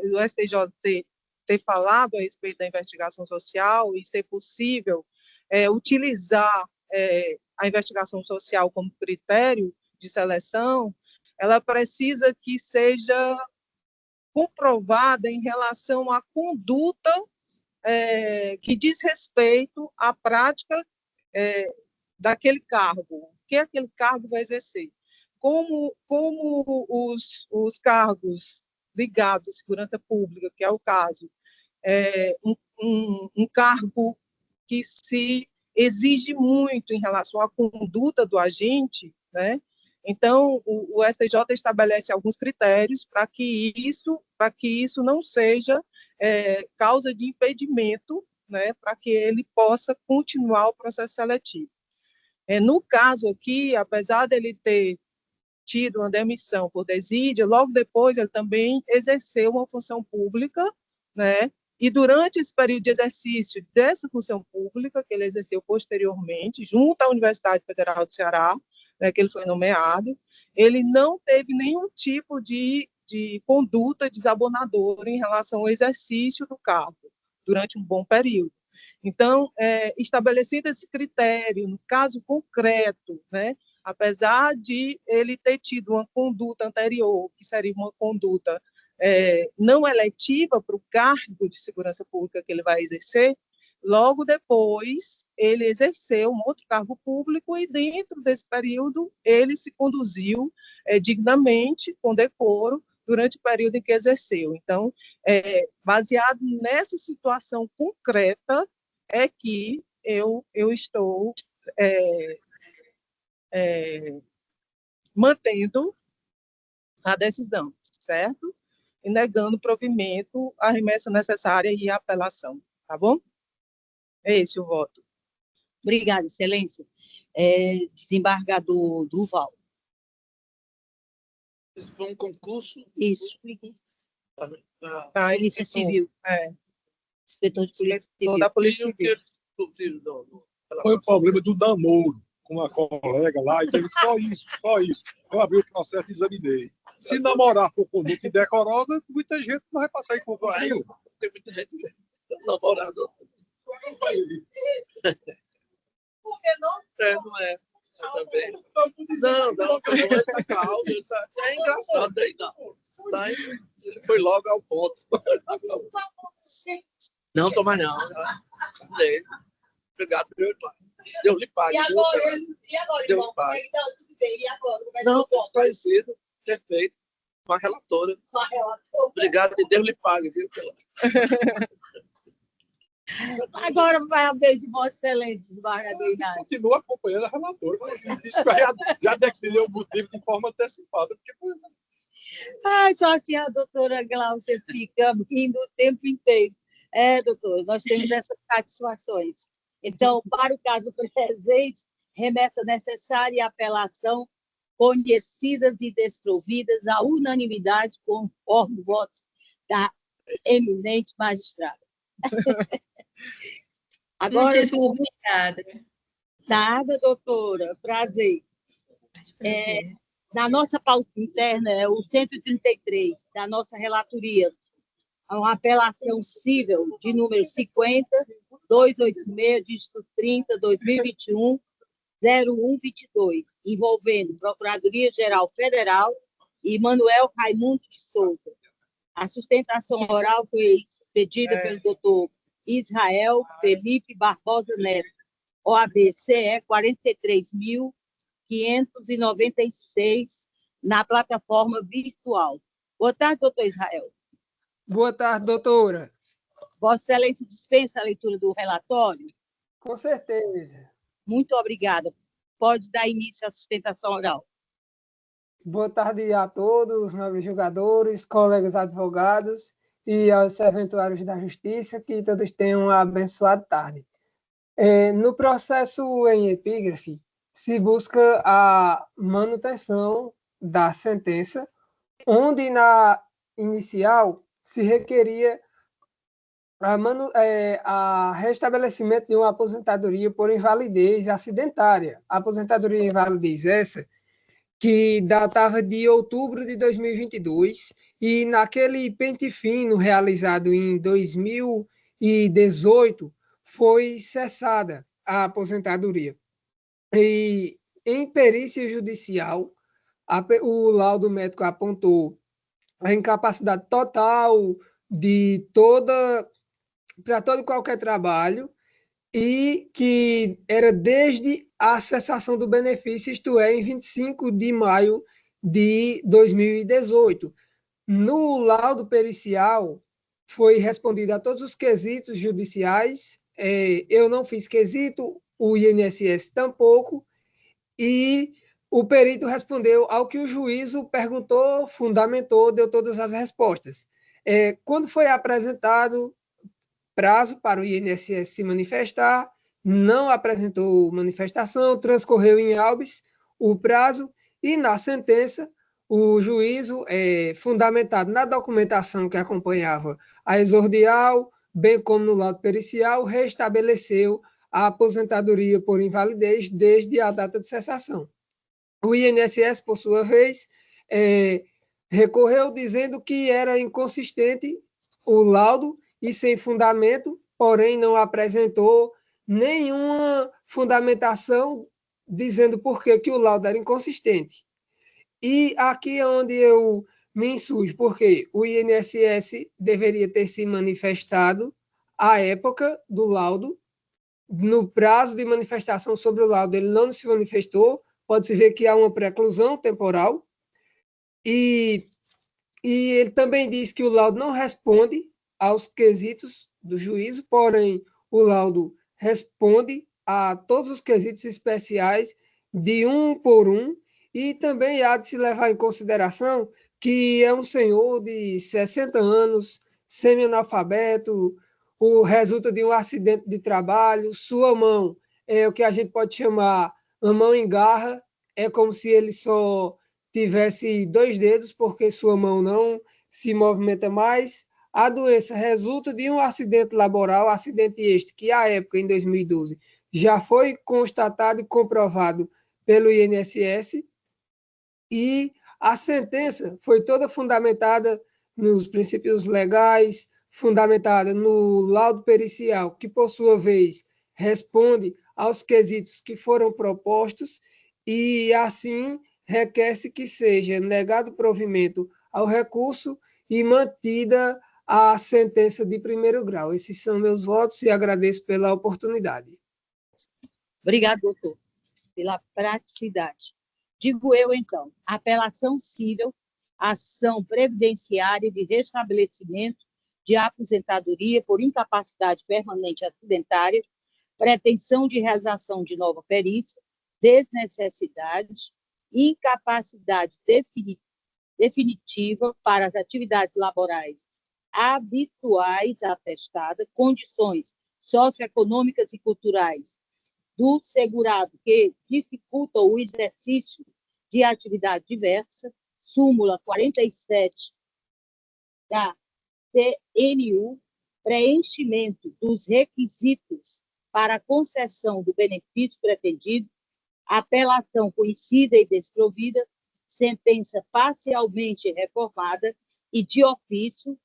Speaker 4: do STJ ter falado a respeito da investigação social e ser possível utilizar a investigação social como critério de seleção, ela precisa que seja comprovada em relação à conduta que diz respeito à prática daquele cargo, o que aquele cargo vai exercer. Como os cargos ligados à segurança pública, que é o caso, um cargo que se exige muito em relação à conduta do agente, né? Então, o STJ estabelece alguns critérios para que isso não seja causa de impedimento, né, para que ele possa continuar o processo seletivo. No caso aqui, apesar dele ter tido uma demissão por desídia, logo depois ele também exerceu uma função pública, né? E durante esse período de exercício dessa função pública, que ele exerceu posteriormente, junto à Universidade Federal do Ceará, né, que ele foi nomeado, ele não teve nenhum tipo de conduta desabonadora em relação ao exercício do cargo, durante um bom período. Então, estabelecido esse critério, no caso concreto, né, apesar de ele ter tido uma conduta anterior, que seria uma conduta não eletiva para o cargo de segurança pública que ele vai exercer, logo depois ele exerceu um outro cargo público e dentro desse período ele se conduziu dignamente, com decoro, durante o período em que exerceu. Então, baseado nessa situação concreta, é que eu estou mantendo a decisão, certo? E negando o provimento, a remessa necessária e a apelação, tá bom? É esse o voto.
Speaker 1: Obrigada, Excelência. Desembargador Duval.
Speaker 3: Isso foi um concurso
Speaker 1: Isso.
Speaker 3: para
Speaker 1: Polícia Civil. Inspetor de Polícia Civil.
Speaker 4: Da Polícia Civil.
Speaker 2: Foi o problema do namoro com uma colega lá, e teve só isso. Eu abri o processo e examinei. Se namorar por conduta indecorosa, muita gente não vai passar em concurso nenhum.
Speaker 3: Tem muita gente namorado.
Speaker 4: Por que não?
Speaker 3: Não é. Também. Não, tá calmo. É engraçado aí, não. Ele foi logo ao ponto. Não, toma não. Obrigado, meu pai. Deus lhe pague.
Speaker 9: E agora,
Speaker 3: Deus lhe pague.
Speaker 9: tudo bem. E agora?
Speaker 3: Não, parecido, perfeito. Uma relatora. Obrigado e Deus lhe pague, viu?
Speaker 1: Agora vai a vez de Vossa Excelência, desembargador Inácio.
Speaker 2: Continua acompanhando a relatora, mas diz que já definiu o motivo de forma antecipada. Porque...
Speaker 1: Só assim a doutora Glaucia fica rindo o tempo inteiro. Doutora, nós temos essas satisfações. Então, para o caso presente, remessa necessária e apelação conhecidas e desprovidas à unanimidade, conforme o voto da eminente magistrada. Agora,
Speaker 7: Muitíssimo obrigada.
Speaker 1: Nada, doutora, prazer. Na nossa pauta interna, é o 133 da nossa relatoria, uma apelação cível de número 50-286, dígito 30, 2021, 0122, envolvendo Procuradoria-Geral Federal e Manuel Raimundo de Souza. A sustentação oral foi pedida pelo doutor Israel Felipe Barbosa Neto, OAB-CE 43.596, na plataforma virtual. Boa tarde, doutor Israel.
Speaker 10: Boa tarde, doutora.
Speaker 1: Vossa Excelência dispensa a leitura do relatório?
Speaker 10: Com certeza.
Speaker 1: Muito obrigada. Pode dar início à sustentação oral.
Speaker 10: Boa tarde a todos, nobres julgadores, colegas advogados e aos serventuários da Justiça, que todos tenham uma abençoada tarde. No processo em epígrafe, se busca a manutenção da sentença, onde na inicial se requeria a restabelecimento de uma aposentadoria por invalidez acidentária. A aposentadoria invalidez essa, que datava de outubro de 2022, e naquele pente fino realizado em 2018, foi cessada a aposentadoria. E em perícia judicial, o laudo médico apontou a incapacidade total para todo e qualquer trabalho, e que era desde a cessação do benefício, isto é, em 25 de maio de 2018. No laudo pericial, foi respondido a todos os quesitos judiciais, eu não fiz quesito, o INSS tampouco, e o perito respondeu ao que o juízo perguntou, fundamentou, deu todas as respostas. Quando foi apresentado prazo para o INSS se manifestar, não apresentou manifestação, transcorreu em habeas o prazo, e na sentença, o juízo, fundamentado na documentação que acompanhava a exordial, bem como no laudo pericial, restabeleceu a aposentadoria por invalidez desde a data de cessação. O INSS, por sua vez, recorreu dizendo que era inconsistente o laudo e sem fundamento, porém não apresentou nenhuma fundamentação dizendo por que o laudo era inconsistente. E aqui é onde eu me insurjo, porque o INSS deveria ter se manifestado à época do laudo, no prazo de manifestação sobre o laudo, ele não se manifestou, pode-se ver que há uma preclusão temporal, e ele também diz que o laudo não responde aos quesitos do juízo, porém, o laudo responde a todos os quesitos especiais de um por um, e também há de se levar em consideração que é um senhor de 60 anos, semi-analfabeto, resulta de um acidente de trabalho, sua mão é o que a gente pode chamar a mão em garra, é como se ele só tivesse 2 dedos, porque sua mão não se movimenta mais. A doença resulta de um acidente laboral, acidente este que, à época, em 2012, já foi constatado e comprovado pelo INSS, e a sentença foi toda fundamentada nos princípios legais, fundamentada no laudo pericial, que, por sua vez, responde aos quesitos que foram propostos, e, assim, requer-se que seja negado provimento ao recurso e mantida a sentença de primeiro grau. Esses são meus votos e agradeço pela oportunidade.
Speaker 1: Obrigado, doutor, pela praticidade. Digo eu, então, apelação civil, ação previdenciária de restabelecimento de aposentadoria por incapacidade permanente acidentária, pretensão de realização de nova perícia, desnecessidade, incapacidade definitiva para as atividades laborais habituais atestadas, condições socioeconômicas e culturais do segurado que dificultam o exercício de atividade diversa, súmula 47 da TNU, preenchimento dos requisitos para a concessão do benefício pretendido, apelação conhecida e desprovida, sentença parcialmente reformada e de ofício,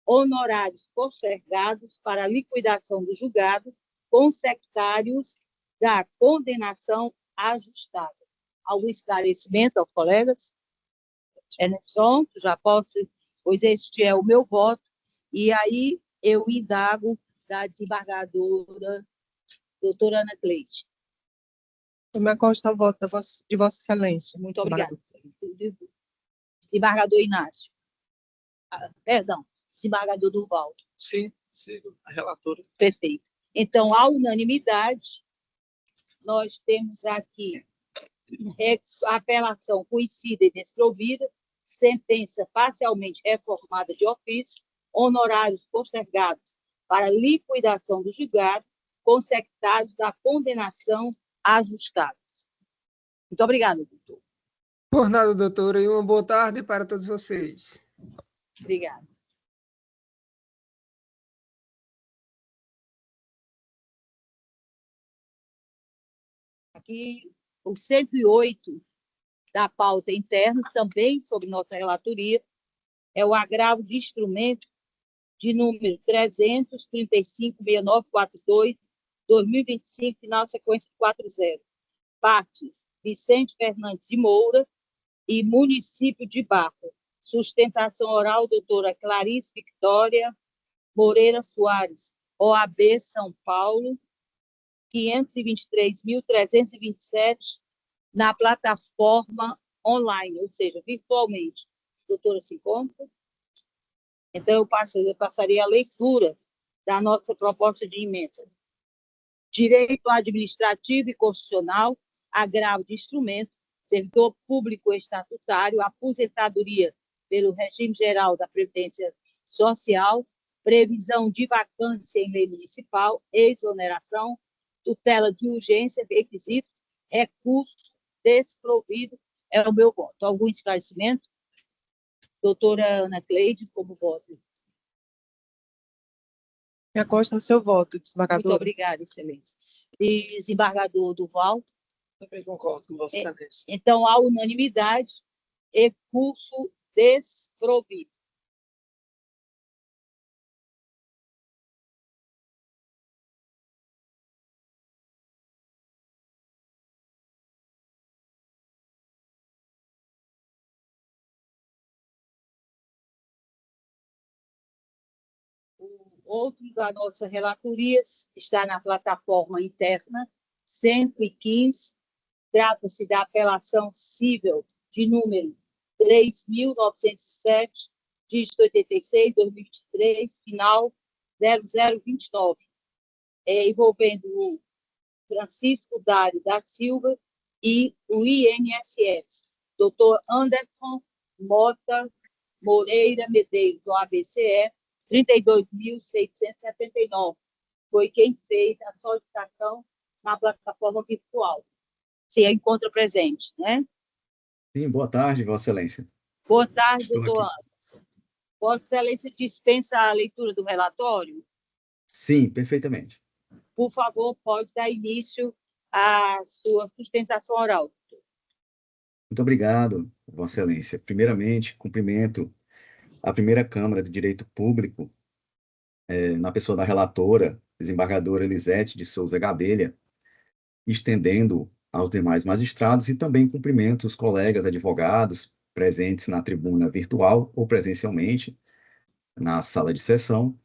Speaker 1: honorários postergados para liquidação do julgado, consectários da condenação ajustada. Algum esclarecimento aos colegas? Pronto, já posso, pois este é o meu voto, e aí eu indago da desembargadora doutora Ana Cleide.
Speaker 4: Eu me acosto ao voto de Vossa Excelência.
Speaker 1: Muito obrigada. Desembargador Inácio. Perdão, desembargador Durval.
Speaker 3: Sim, sigo a relatora.
Speaker 1: Perfeito. Então, à unanimidade, nós temos aqui a apelação conhecida e desprovida, sentença parcialmente reformada de ofício, honorários postergados para liquidação do julgado, consectários da condenação ajustados. Muito obrigada, doutor.
Speaker 10: Por nada, doutora, e uma boa tarde para todos vocês.
Speaker 1: Obrigada. Aqui, o 108 da pauta interna, também sobre nossa relatoria, é o agravo de instrumento de número 335-6942-2025, final sequência 40. Partes: Vicente Fernandes de Moura e município de Barra. Sustentação oral, doutora Clarice Victória Moreira Soares, OAB São Paulo, 523.327, na plataforma online, ou seja, virtualmente. Doutora, se encontra? Então, eu passaria a leitura da nossa proposta de emenda. Direito administrativo e constitucional, agravo de instrumento, servidor público estatutário, aposentadoria pelo regime geral da Previdência Social, previsão de vacância em lei municipal, exoneração, tutela de urgência, requisitos, recurso desprovido, é o meu voto. Algum esclarecimento? Doutora Ana Cleide, como voto?
Speaker 4: Me acosto ao seu voto, desembargador.
Speaker 1: Muito obrigada, excelência. E desembargador Durval?
Speaker 3: Também concordo com Vossa Excelência.
Speaker 1: Então, à unanimidade, recurso desprovido. Outro da nossa relatoria está na plataforma interna 115, trata-se da apelação civil de número 3.907, dígito 86, 2023, final 0029, envolvendo o Francisco Dário da Silva e o INSS, Dr. Anderson Mota Moreira Medeiros, do ABCE, 32.679. Foi quem fez a solicitação na plataforma virtual. Se encontra presente, né?
Speaker 9: Sim, boa tarde, Vossa Excelência.
Speaker 1: Boa tarde,
Speaker 9: Estou
Speaker 1: doutor
Speaker 9: aqui.
Speaker 1: Anderson. Vossa Excelência dispensa a leitura do relatório?
Speaker 9: Sim, perfeitamente.
Speaker 1: Por favor, pode dar início à sua sustentação oral.
Speaker 9: Muito obrigado, Vossa Excelência. Primeiramente, cumprimento a primeira Câmara de Direito Público, na pessoa da relatora, desembargadora Elisete de Souza Gadelha, estendendo aos demais magistrados, e também cumprimento os colegas advogados presentes na tribuna virtual ou presencialmente na sala de sessão,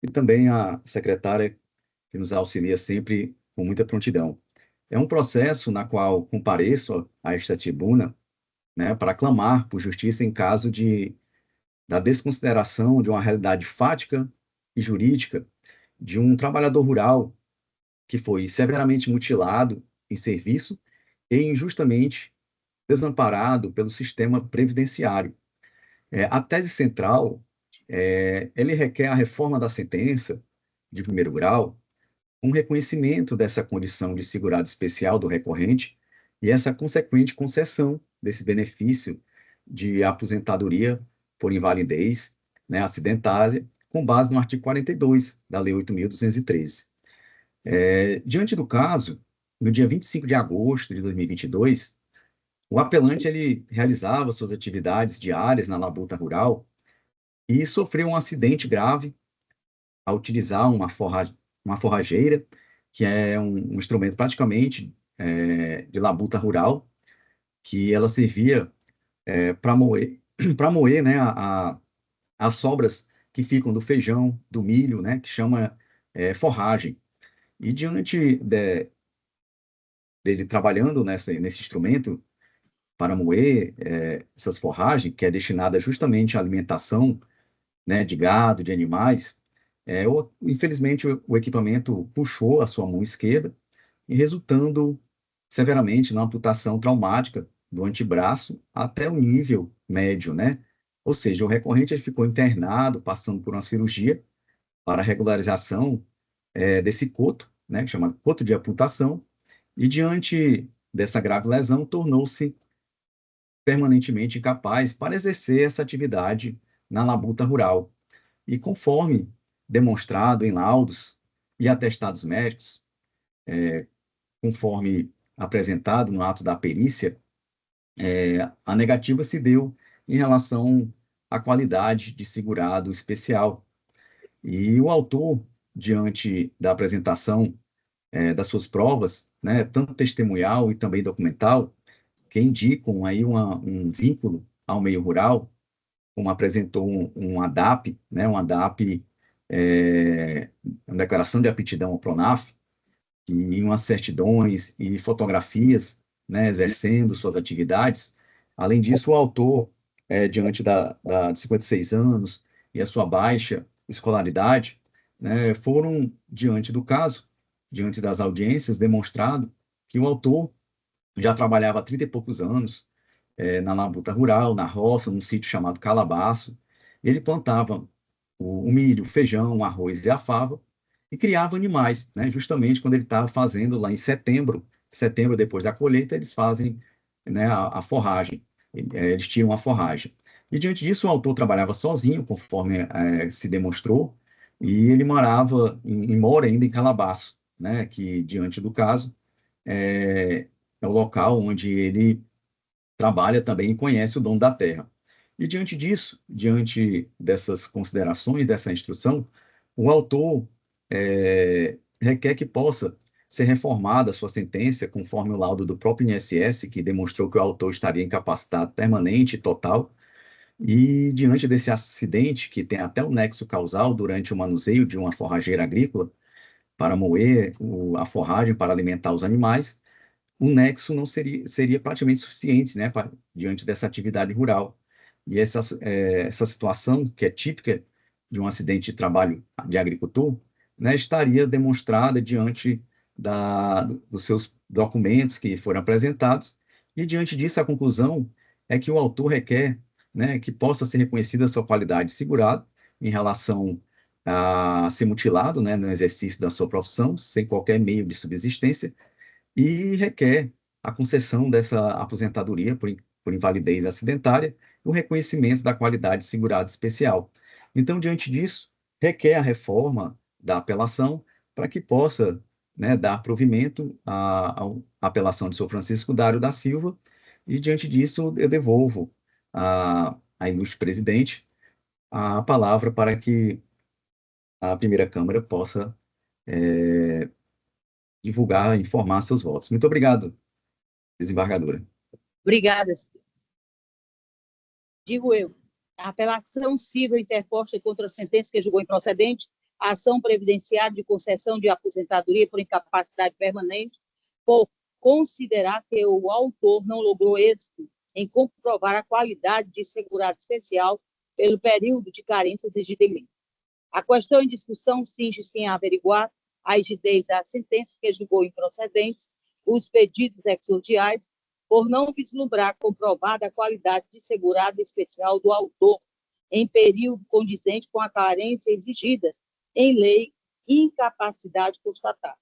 Speaker 9: e também a secretária que nos auxilia sempre com muita prontidão. É um processo na qual compareço a esta tribuna, né, para clamar por justiça em caso da desconsideração de uma realidade fática e jurídica de um trabalhador rural que foi severamente mutilado em serviço e injustamente desamparado pelo sistema previdenciário. A tese central, ele requer a reforma da sentença de primeiro grau, um reconhecimento dessa condição de segurado especial do recorrente e essa consequente concessão desse benefício de aposentadoria por invalidez, né, acidentária, com base no artigo 42 da Lei 8.213. Diante do caso, no dia 25 de agosto de 2022, o apelante ele realizava suas atividades diárias na labuta rural e sofreu um acidente grave ao utilizar uma forrageira, que é um instrumento praticamente de labuta rural, que ela servia para moer, né, as sobras que ficam do feijão, do milho, né, que chama forragem. E diante dele trabalhando nesse instrumento para moer essas forragens, que é destinada justamente à alimentação, né, de gado, de animais, infelizmente o equipamento puxou a sua mão esquerda e resultando severamente na amputação traumática do antebraço até o nível médio, né? Ou seja, o recorrente ele ficou internado, passando por uma cirurgia para a regularização desse coto, né, chamado coto de amputação, e diante dessa grave lesão tornou-se permanentemente incapaz para exercer essa atividade na labuta rural. E conforme demonstrado em laudos e atestados médicos, conforme apresentado no ato da perícia, a negativa se deu em relação à qualidade de segurado especial. E o autor, diante da apresentação das suas provas, né, tanto testemunhal e também documental, que indicam aí um vínculo ao meio rural, como apresentou um ADAP, né, uma declaração de aptidão ao PRONAF, e umas certidões e fotografias, né, exercendo suas atividades. Além disso, o autor, diante de 56 anos e a sua baixa escolaridade, né, foram, diante do caso, diante das audiências, demonstrado que o autor já trabalhava há 30 e poucos anos na labuta rural, na roça, num sítio chamado Calabaço. Ele plantava o milho, o feijão, o arroz e a fava, e criava animais, né? Justamente quando ele estava fazendo lá em setembro, depois da colheita, eles fazem, né, a forragem, eles tiram a forragem. E diante disso, o autor trabalhava sozinho, conforme se demonstrou, e ele mora ainda em Calabaço, né, que diante do caso é o local onde ele trabalha também e conhece o dono da terra. E diante disso, diante dessas considerações, dessa instrução, o autor requer que possa ser reformada a sua sentença, conforme o laudo do próprio INSS, que demonstrou que o autor estaria incapacitado permanente e total, e diante desse acidente, que tem até o nexo causal durante o manuseio de uma forrageira agrícola, para moer a forragem, para alimentar os animais, o nexo não seria praticamente suficiente, né, diante dessa atividade rural. E essa situação, que é típica de um acidente de trabalho de agricultor, né, estaria demonstrada diante dos seus documentos que foram apresentados, e diante disso a conclusão é que o autor requer, né, que possa ser reconhecida a sua qualidade de segurado em relação a ser mutilado, né, no exercício da sua profissão, sem qualquer meio de subsistência, e requer a concessão dessa aposentadoria por invalidez acidentária e o reconhecimento da qualidade de segurado especial. Então, diante disso, requer a reforma da apelação para que possa, né, dar provimento à apelação de Sr. Francisco Dário da Silva, e diante disso eu devolvo à ilustre presidente a palavra para que a primeira Câmara possa divulgar, informar seus votos. Muito obrigado, desembargadora.
Speaker 1: Obrigada, senhor. Digo eu, a apelação civil interposta contra a sentença que julgou improcedente a ação previdenciária de concessão de aposentadoria por incapacidade permanente, por considerar que o autor não logrou êxito em comprovar a qualidade de segurado especial pelo período de carência exigida em lei. A questão em discussão cinge-se em averiguar a rigidez da sentença que julgou improcedentes os pedidos exordiais por não vislumbrar comprovada a qualidade de segurado especial do autor em período condizente com a carência exigida em lei e incapacidade constatada.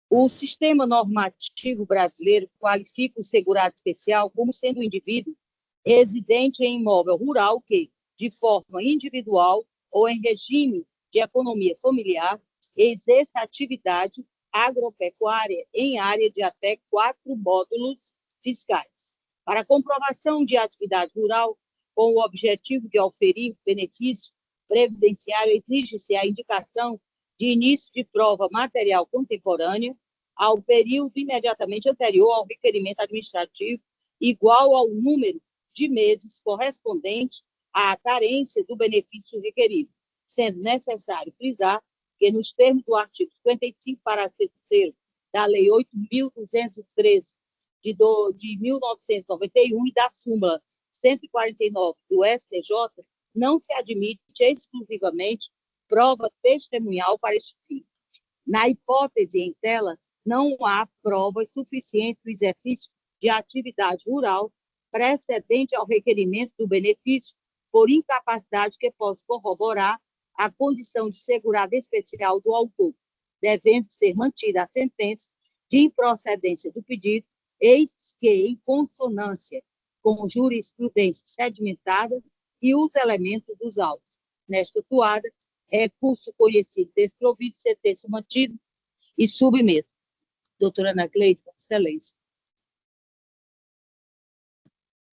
Speaker 1: O sistema normativo brasileiro qualifica o segurado especial como sendo um indivíduo residente em imóvel rural que, de forma individual ou em regime de economia familiar, exerça atividade agropecuária em área de até 4 módulos fiscais. Para comprovação de atividade rural, com o objetivo de oferir benefício previdenciário, exige-se a indicação de início de prova material contemporânea ao período imediatamente anterior ao requerimento administrativo, igual ao número de meses correspondente à carência do benefício requerido, sendo necessário frisar que, nos termos do artigo 55, parágrafo 3º da Lei 8.213 de 1991 e da súmula 149 do STJ, não se admite exclusivamente prova testemunhal para este fim. Na hipótese em tela, não há provas suficientes do exercício de atividade rural precedente ao requerimento do benefício por incapacidade que possa corroborar a condição de segurado especial do autor, devendo ser mantida a sentença de improcedência do pedido, eis que, em consonância com jurisprudência sedimentada e os elementos dos autos. Nesta toada, recurso conhecido desprovido, sentença mantido e submeto. Doutora Ana Cleide, com excelência.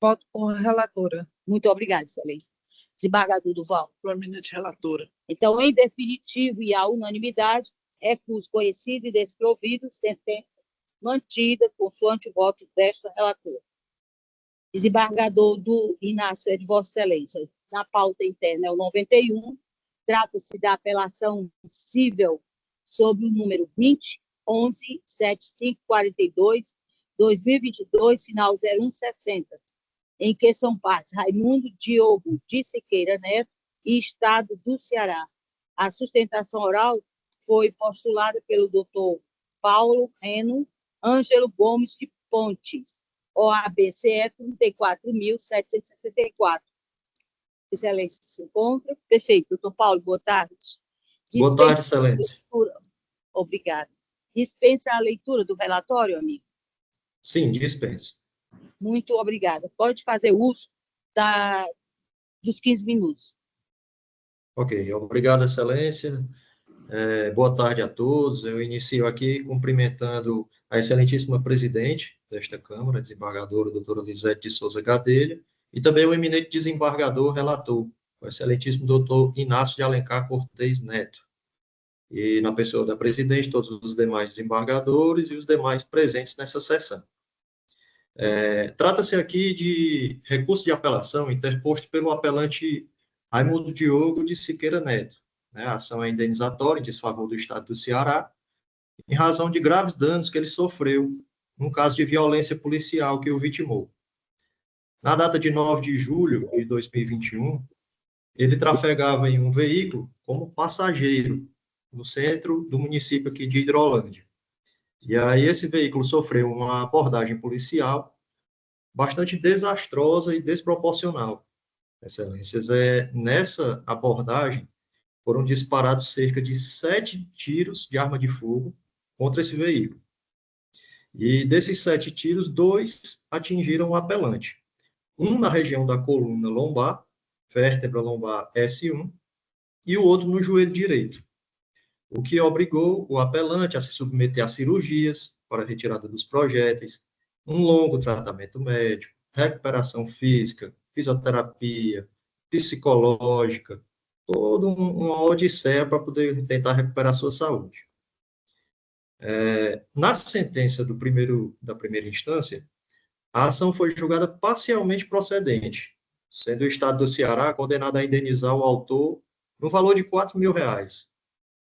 Speaker 4: Voto com a relatora.
Speaker 1: Muito obrigada, excelência. Desembargador Duval.
Speaker 3: Proeminente relatora.
Speaker 1: Então, em definitivo e à unanimidade, recurso conhecido e desprovido, sentença mantida, consoante o voto desta relatora. Desembargador do Inácio, é de Vossa Excelência. Na pauta interna é o 91, trata-se da apelação civil sobre o número 20.11.7542/2022, final 0160, em que são partes Raimundo Diogo de Siqueira Neto e Estado do Ceará. A sustentação oral foi postulada pelo doutor Paulo Reno Ângelo Gomes de Pontes, OABCE 34.764. Excelência, se encontra. Perfeito. Doutor Paulo, boa tarde.
Speaker 11: Boa tarde, excelência.
Speaker 1: Obrigada. Dispensa a leitura do relatório, amigo?
Speaker 11: Sim, dispenso.
Speaker 1: Muito obrigada. Pode fazer uso dos 15 minutos.
Speaker 11: Ok, obrigado, excelência. Boa tarde a todos. Eu inicio aqui cumprimentando a excelentíssima presidente desta Câmara, a desembargadora doutora Lisete de Souza Gadelha, e também o eminente desembargador relator, o excelentíssimo doutor Inácio de Alencar Cortez Neto. E na pessoa da presidente, todos os demais desembargadores e os demais presentes nessa sessão. Trata-se aqui de recurso de apelação interposto pelo apelante Raimundo Diogo de Siqueira Neto. A ação é indenizatória em desfavor do Estado do Ceará, em razão de graves danos que ele sofreu num caso de violência policial que o vitimou. Na data de 9 de julho de 2021, ele trafegava em um veículo como passageiro no centro do município aqui de Hidrolândia. E aí esse veículo sofreu uma abordagem policial bastante desastrosa e desproporcional. Excelências, nessa abordagem foram disparados cerca de 7 tiros de arma de fogo contra esse veículo. E desses 7 tiros, 2 atingiram o apelante. Um na região da coluna lombar, vértebra lombar S1, e o outro no joelho direito, o que obrigou o apelante a se submeter a cirurgias para a retirada dos projéteis, um longo tratamento médico, recuperação física, fisioterapia, psicológica, toda uma odisseia para poder tentar recuperar sua saúde. Na sentença da primeira instância, a ação foi julgada parcialmente procedente, sendo o Estado do Ceará condenado a indenizar o autor no valor de R$4.000,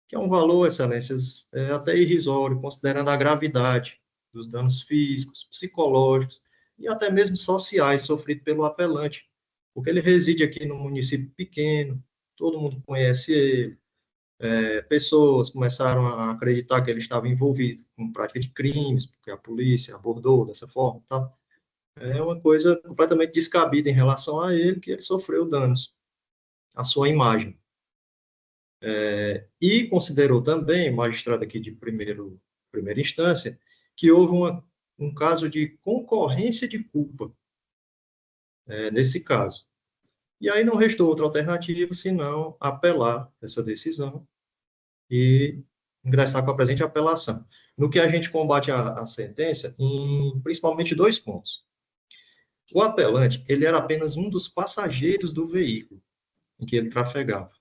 Speaker 11: que é um valor, excelências, até irrisório, considerando a gravidade dos danos físicos, psicológicos e até mesmo sociais sofridos pelo apelante, porque ele reside aqui num município pequeno, todo mundo conhece ele, pessoas começaram a acreditar que ele estava envolvido com prática de crimes, porque a polícia abordou dessa forma, tá? É uma coisa completamente descabida em relação a ele, que ele sofreu danos à sua imagem. E considerou também, magistrado aqui de primeira instância, que houve um caso de concorrência de culpa nesse caso. E aí não restou outra alternativa senão apelar essa decisão e ingressar com a presente apelação. No que a gente combate a sentença, em principalmente 2 pontos. O apelante, ele era apenas um dos passageiros do veículo em que ele trafegava.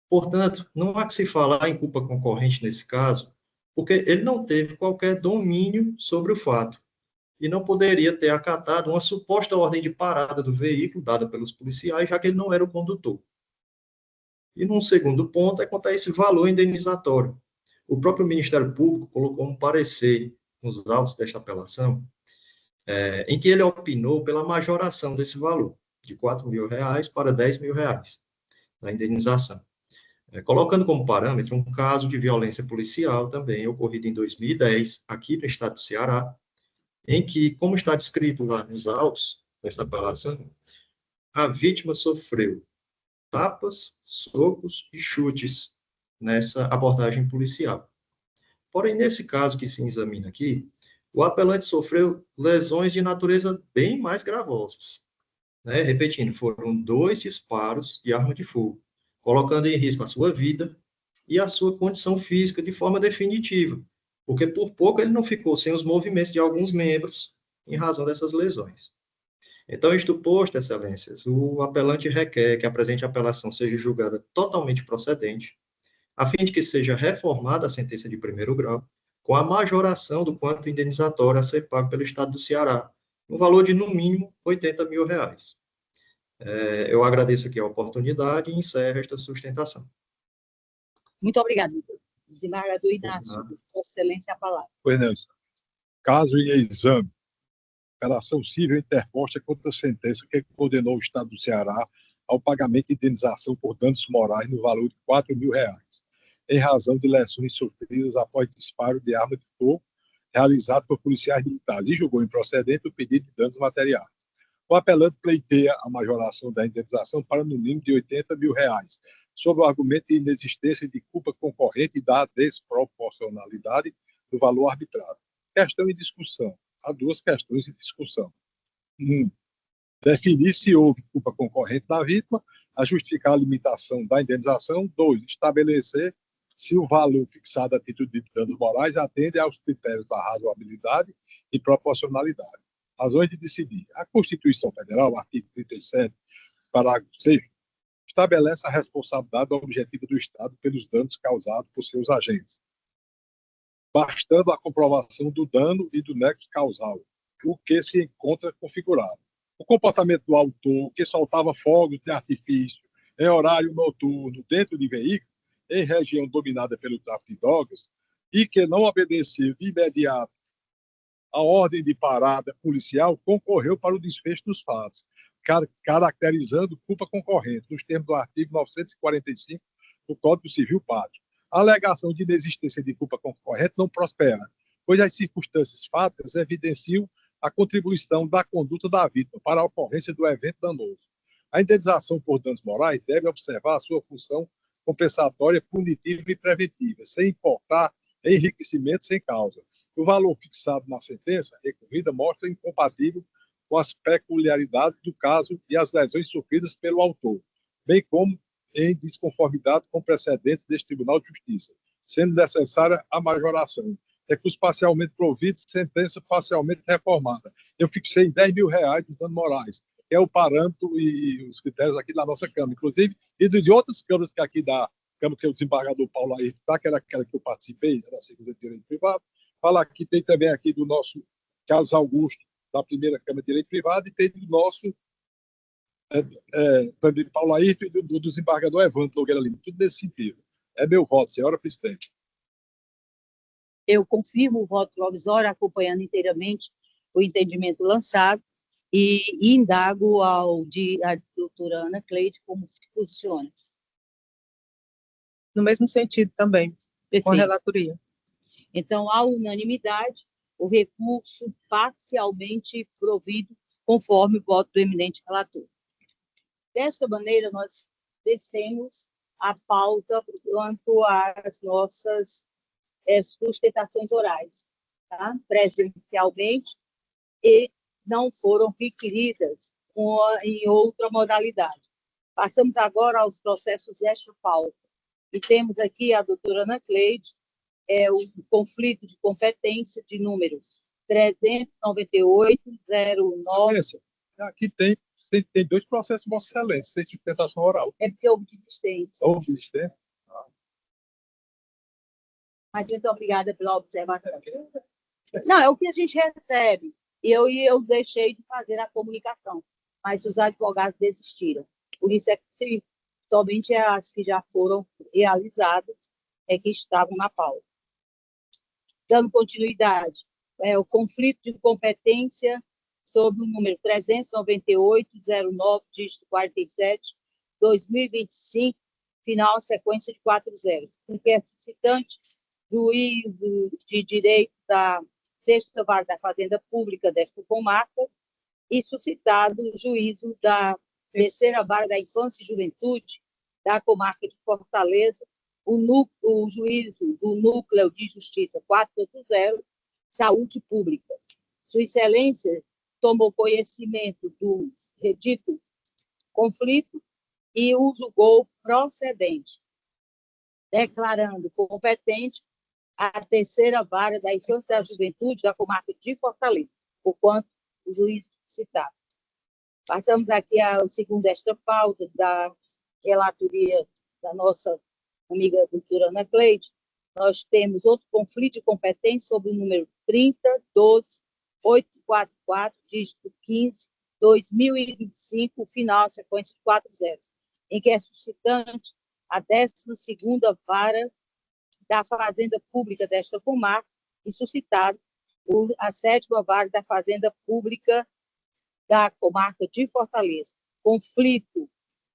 Speaker 11: Portanto, não há que se falar em culpa concorrente nesse caso, porque ele não teve qualquer domínio sobre o fato e não poderia ter acatado uma suposta ordem de parada do veículo dada pelos policiais, já que ele não era o condutor. E num segundo ponto é quanto a esse valor indenizatório. O próprio Ministério Público colocou um parecer nos autos desta apelação, em que ele opinou pela majoração desse valor, de R$4.000 para R$10.000 da indenização. Colocando como parâmetro um caso de violência policial também ocorrido em 2010, aqui no estado do Ceará, em que, como está descrito lá nos autos desta apelação, a vítima sofreu tapas, socos e chutes nessa abordagem policial. Porém, nesse caso que se examina aqui, o apelante sofreu lesões de natureza bem mais gravosas. Repetindo, foram 2 disparos de arma de fogo, colocando em risco a sua vida e a sua condição física de forma definitiva, porque por pouco ele não ficou sem os movimentos de alguns membros em razão dessas lesões. Então, isto posto, excelências, o apelante requer que a presente apelação seja julgada totalmente procedente, a fim de que seja reformada a sentença de primeiro grau, com a majoração do quanto indenizatório a ser pago pelo Estado do Ceará, no valor de, no mínimo, R$80.000. Eu agradeço aqui a oportunidade e encerro esta sustentação.
Speaker 1: Muito obrigado, desembargador Inácio. Vossa Excelência, a palavra.
Speaker 2: Pois não, caso em exame, apelação civil interposta contra a sentença que condenou o Estado do Ceará ao pagamento de indenização por danos morais no valor de R$4.000, em razão de lesões sofridas após disparo de arma de fogo realizado por policiais militares, e julgou improcedente o pedido de danos materiais. O apelante pleiteia a majoração da indenização para no mínimo de R$80.000, sob o argumento de inexistência de culpa concorrente e da desproporcionalidade do valor arbitrado. Questão em discussão. Há 2 questões em discussão. 1. Definir se houve culpa concorrente da vítima, a justificar a limitação da indenização. 2. Estabelecer se o valor fixado a título de danos morais atende aos critérios da razoabilidade e proporcionalidade. Razões de decidir. A Constituição Federal, artigo 37, parágrafo 6º, estabelece a responsabilidade objetiva do Estado pelos danos causados por seus agentes, bastando a comprovação do dano e do nexo causal, o que se encontra configurado. O comportamento do autor, que soltava fogos de artifício em horário noturno dentro de veículo, em região dominada pelo tráfico de drogas, e que não obedeceu de imediato a ordem de parada policial, concorreu para o desfecho dos fatos, caracterizando culpa concorrente, nos termos do artigo 945 do Código Civil Pátrio. A alegação de inexistência de culpa concorrente não prospera, pois as circunstâncias fáticas evidenciam a contribuição da conduta da vítima para a ocorrência do evento danoso. A indenização por danos morais deve observar a sua função compensatória, punitiva e preventiva, sem importar enriquecimento sem causa. O valor fixado na sentença recorrida mostra incompatível com as peculiaridades do caso e as lesões sofridas pelo autor, bem como em desconformidade com precedentes deste Tribunal de Justiça, sendo necessária a majoração. Recurso parcialmente provido, sentença parcialmente reformada. Eu fixei R$10 mil dos danos morais, que é o parâmetro e os critérios aqui da nossa Câmara, inclusive, e de outras câmaras que aqui da Câmara, que é o desembargador Paulo Ayrton, tá, que era aquela que eu participei, da segunda de Direito Privado. Fala aqui, tem também aqui do nosso Carlos Augusto, da primeira Câmara de Direito Privado, e tem do nosso também Paulo Ayrton e do desembargador Evandro Nogueira Lima, tudo nesse sentido. É meu voto, senhora presidente.
Speaker 1: Eu confirmo o voto provisório, acompanhando inteiramente o entendimento lançado e indago a doutora Ana Cleide como se posiciona.
Speaker 4: No mesmo sentido também,
Speaker 1: Perfeito.
Speaker 4: Com a relatoria.
Speaker 1: Então, à unanimidade, o recurso parcialmente provido conforme o voto do eminente relator. Desta maneira, nós descemos a pauta quanto às nossas sustentações orais, tá? Presencialmente, e não foram requeridas em outra modalidade. Passamos agora aos processos extra-pauta. E temos aqui a doutora Ana Cleide, o conflito de competência de número 398-09.
Speaker 2: Aqui tem 2 processos, Vossa Excelência, sem sustentação oral.
Speaker 1: É porque houve desistência.
Speaker 2: Houve desistência?
Speaker 1: Mas muito obrigada pela observação. Não, é o que a gente recebe. E eu deixei de fazer a comunicação. Mas os advogados desistiram. Por isso é que somente as que já foram realizadas é que estavam na pauta. Dando continuidade, o conflito de competência sob o número 398-09, dígito 47, 2025, final, sequência de 4 zeros. Porque é suscitante juízo de direito da 6ª Vara da Fazenda Pública desta comarca e suscitado o juízo da 3ª Vara da Infância e Juventude da comarca de Fortaleza, o juízo do Núcleo de Justiça 4.0, Saúde Pública. Sua Excelência tomou conhecimento do redito conflito e o julgou procedente, declarando competente a 3ª Vara da Infância e da Juventude da comarca de Fortaleza, por quanto o juízo citado. Passamos aqui ao segundo esta pauta da relatoria da nossa amiga doutora Ana Cleide. Nós temos outro conflito de competência sobre o número 30.12.844, dígito 15, 2025, final, sequência de 4 zeros, em que é suscitante a 12ª Vara da Fazenda Pública desta comarca e suscitado a 7ª Vara da Fazenda Pública da comarca de Fortaleza. Conflito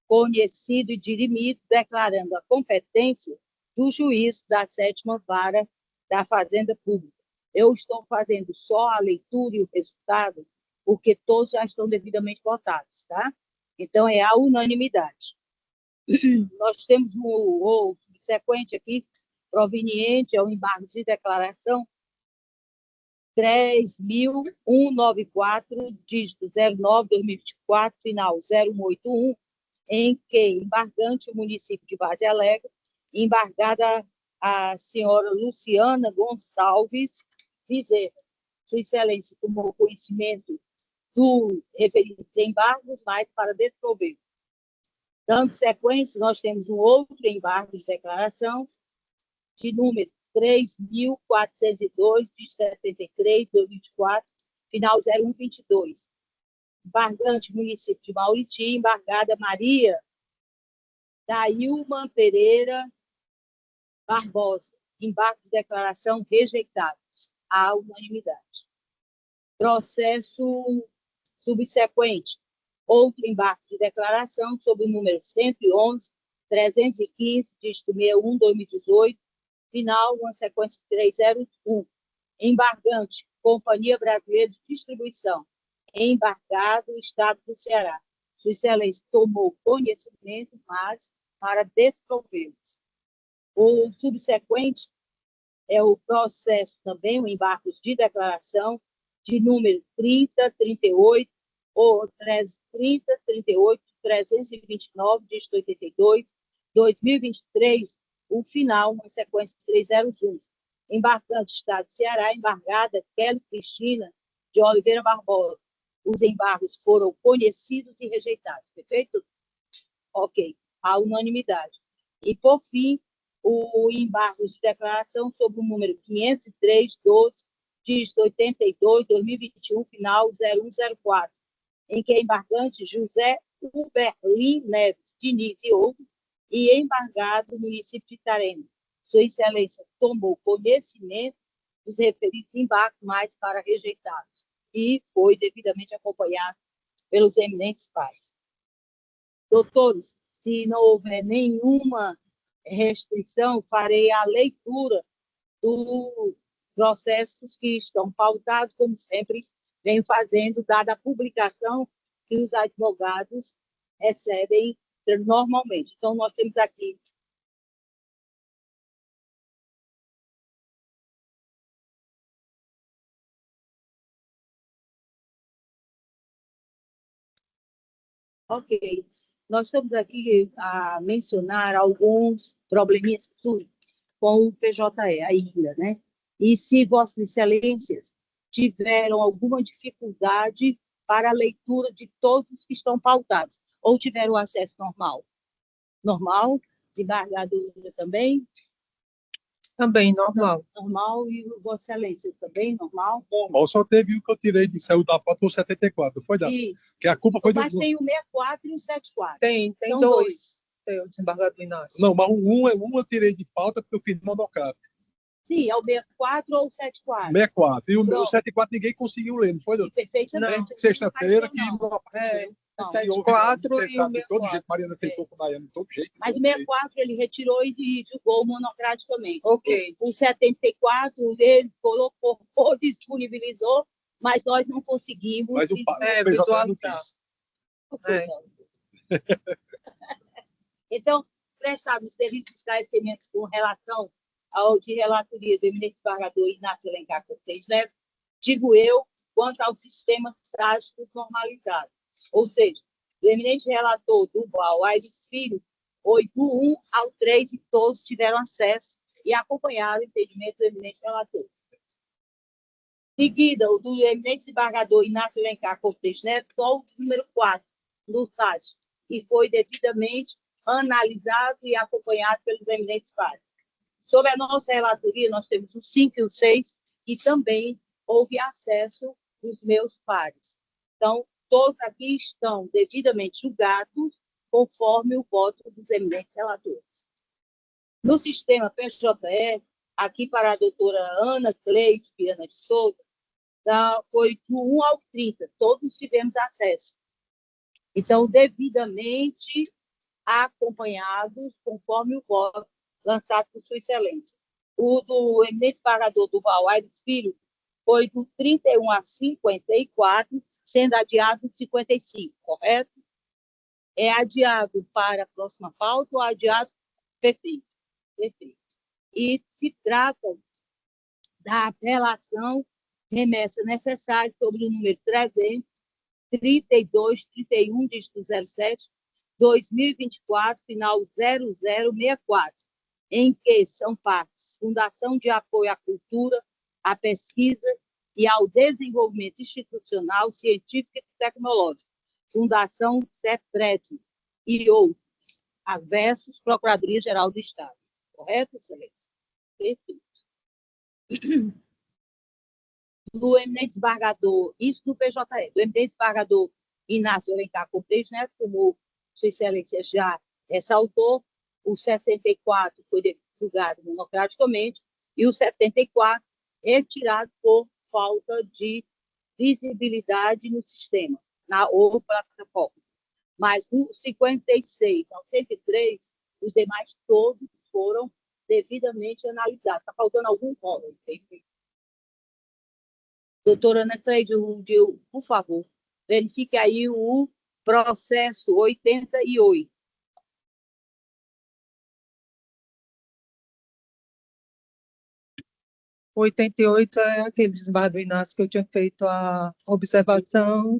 Speaker 1: conhecido e dirimido, declarando a competência do juízo da 7ª Vara da Fazenda Pública. Eu estou fazendo só a leitura e o resultado, porque todos já estão devidamente votados, tá? Então, é a unanimidade. Nós temos o subsequente aqui, proveniente ao embargo de declaração 3.194, dígito 09-2024, final 0181, em que embargante o município de Várzea Alegre, embargada a senhora Luciana Gonçalves Bezerra. Sua Excelência tomou conhecimento do referido embargos, mas para desprover. Dando sequência, nós temos um outro embargo de declaração de número 3.402, de 73/2024, final 0122. Embargante município de Mauriti, embargada Maria Dailma Pereira Barbosa. Embargo de declaração rejeitados à unanimidade. Processo subsequente. Outro embargo de declaração sob o número 111.315, dígito 61/2018, final, uma sequência de 301, Embargante, Companhia Brasileira de Distribuição. Embargado, Estado do Ceará. Sua Excelência tomou conhecimento, mas para desprovê-los. O subsequente é o processo também, o embargos de declaração, de número 3038, ou 3038, 329, dígito 82, 2023, o final, uma sequência 301. Embargante, Estado de Ceará, embargada Kelly Cristina de Oliveira Barbosa. Os embargos foram conhecidos e rejeitados, perfeito? Ok, a unanimidade. E, por fim, o embargo de declaração sobre o número 503, 12, dígito 82, 2021, final 0104, em que embargante José Uberlin Neves Diniz e outros, e embargado no município de Itarema. Sua Excelência tomou conhecimento dos referidos embargos, mas para rejeitados, e foi devidamente acompanhado pelos eminentes pais. Doutores, se não houver nenhuma restrição, farei a leitura dos processos que estão pautados, como sempre venho fazendo, dada a publicação que os advogados recebem normalmente. Então, nós temos aqui ok. Nós estamos aqui a mencionar alguns probleminhas que surgem com o PJE ainda, né? E se Vossas Excelências tiveram alguma dificuldade para a leitura de todos os que estão pautados, ou tiveram acesso normal? Normal? Desembargadora também?
Speaker 4: Também, normal.
Speaker 1: Normal, e Vossa Excelência também, normal?
Speaker 2: Normal, só teve um que eu tirei de saiu da foto, o 74, foi da.
Speaker 1: Isso.
Speaker 2: Que a culpa foi
Speaker 1: Mas tem o 64 e o 74.
Speaker 4: Tem
Speaker 1: São
Speaker 4: dois. Tem o desembargador Inácio.
Speaker 2: Não, mas um eu tirei de pauta porque eu fiz monocrático.
Speaker 1: Sim, é o 64 ou o 74?
Speaker 2: 64. E o
Speaker 1: Pronto.
Speaker 2: 74 ninguém conseguiu ler, não foi, doutor?
Speaker 1: Perfeitamente.
Speaker 2: Sexta-feira que
Speaker 1: Não.
Speaker 2: não apareceu.
Speaker 4: O
Speaker 1: Não.
Speaker 4: 74 e o
Speaker 2: De todo
Speaker 4: 64.
Speaker 2: jeito, Mariana tentou com o Daiane de todo jeito.
Speaker 1: Mas o 64 ele retirou e julgou monocraticamente.
Speaker 4: Ok.
Speaker 1: O 74 ele colocou, ou disponibilizou, mas nós não conseguimos.
Speaker 2: Mas o PJ não
Speaker 4: visualizar.
Speaker 2: quis.
Speaker 1: Então, prestados os serviços esclarecimentos com relação ao de relatoria do eminente desembargador Inácio Alencar Cortes Neto, digo eu, quanto ao sistema tático normalizado. Ou seja, o eminente relator Duval Aires Filho foi do 1 ao 3 e todos tiveram acesso e acompanharam o entendimento do eminente relator. Seguida, o do eminente desembargador Inácio Alencar Cortes Neto, só o número 4 no site, e foi devidamente analisado e acompanhado pelos eminentes pares. Sobre a nossa relatoria, nós temos o 5 e o 6, e também houve acesso dos meus pares. Então, todos aqui estão devidamente julgados conforme o voto dos eminentes relatores. No sistema PJE, aqui para a doutora Ana Cleide Viana de Souza, foi do 1 ao 30, todos tivemos acesso. Então, devidamente acompanhados conforme o voto lançado por Sua Excelência. O do eminente pagador do Aires Filho foi do 31 a 54, sendo adiado 55, correto? É adiado para a próxima pauta ou adiado? Perfeito. Perfeito. E se trata da apelação remessa necessária sobre o número 332-31, dígito 07, 2024, final 0064, em que são partes Fundação de Apoio à Cultura, à Pesquisa e ao Desenvolvimento Institucional, Científico e Tecnológico, Fundação CETRED e outros, versus Procuradoria-Geral do Estado. Correto, Excelência? Perfeito. Do eminente desembargador, isso do PJE, do eminente desembargador Inácio Alencar Cortes Neto, como Sua Excelência já ressaltou, o 64 foi julgado monocraticamente e o 74 retirado por falta de visibilidade no sistema, ou plataforma. Mas do 56 ao 103, os demais todos foram devidamente analisados. Está faltando algum rolo, Doutora Ana Cleide, por favor, verifique aí o processo 88.
Speaker 4: O 88 é aquele desembargador Inácio que eu tinha feito a observação.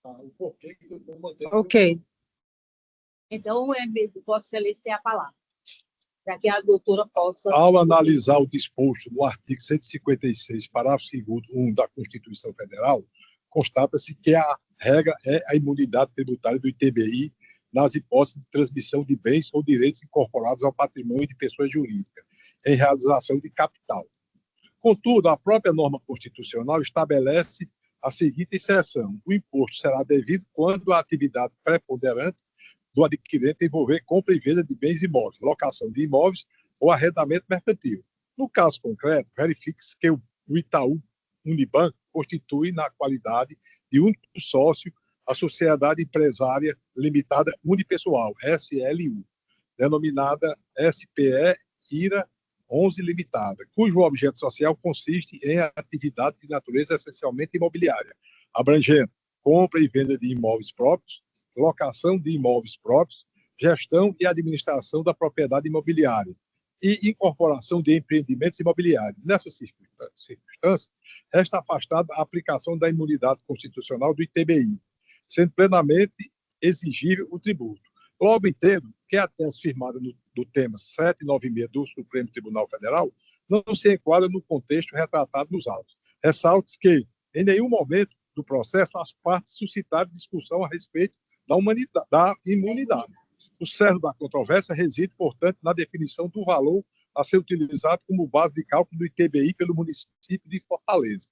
Speaker 2: O porquê que eu estou mantendo.
Speaker 4: Ok.
Speaker 1: Então, Vossa Excelência tem a palavra, para que a doutora possa...
Speaker 2: Ao analisar o disposto no artigo 156, parágrafo 2º, 1 da Constituição Federal, constata-se que a regra é a imunidade tributária do ITBI nas hipóteses de transmissão de bens ou direitos incorporados ao patrimônio de pessoa jurídica, em realização de capital. Contudo, a própria norma constitucional estabelece a seguinte exceção: o imposto será devido quando a atividade preponderante do adquirente envolver compra e venda de bens imóveis, locação de imóveis ou arrendamento mercantil. No caso concreto, verifique-se que o Itaú Unibanco constitui, na qualidade de único sócio, a Sociedade Empresária Limitada Unipessoal, SLU, denominada SPE IRA 11 Limitada, cujo objeto social consiste em atividade de natureza essencialmente imobiliária, abrangendo compra e venda de imóveis próprios, locação de imóveis próprios, gestão e administração da propriedade imobiliária e incorporação de empreendimentos imobiliários. Nessas circunstâncias, resta afastada a aplicação da imunidade constitucional do ITBI, sendo plenamente exigível o tributo. Logo, entendo que a tese firmada do tema 796 do Supremo Tribunal Federal não se enquadra no contexto retratado nos autos. Ressalto que, em nenhum momento do processo, as partes suscitaram discussão a respeito da imunidade. O cerne da controvérsia reside, portanto, na definição do valor a ser utilizado como base de cálculo do ITBI pelo município de Fortaleza.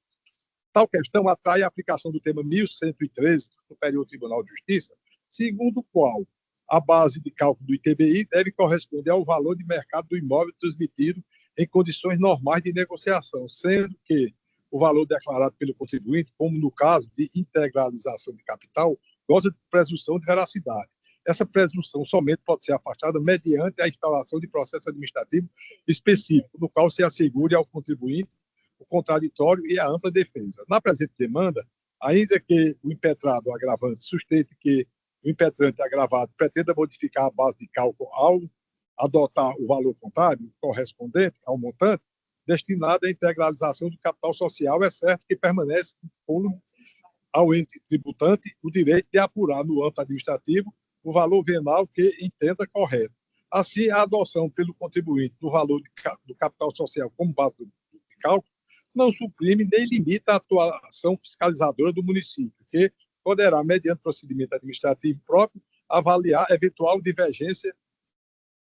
Speaker 2: Tal questão atrai a aplicação do tema 1113 do Superior Tribunal de Justiça, segundo o qual a base de cálculo do ITBI deve corresponder ao valor de mercado do imóvel transmitido em condições normais de negociação, sendo que o valor declarado pelo contribuinte, como no caso de integralização de capital, goza de presunção de veracidade. Essa presunção somente pode ser afastada mediante a instauração de processo administrativo específico, no qual se assegure ao contribuinte o contraditório e a ampla defesa. Na presente demanda, ainda que o impetrado agravante sustente que o impetrante agravado pretenda modificar a base de cálculo ao adotar o valor contábil correspondente ao montante destinado à integralização do capital social, é certo que permanece ao ente tributante o direito de apurar no âmbito administrativo o valor venal que entenda correto. Assim, a adoção pelo contribuinte do valor do capital social como base de cálculo não suprime nem limita a atuação fiscalizadora do município, que poderá, mediante procedimento administrativo próprio, avaliar eventual divergência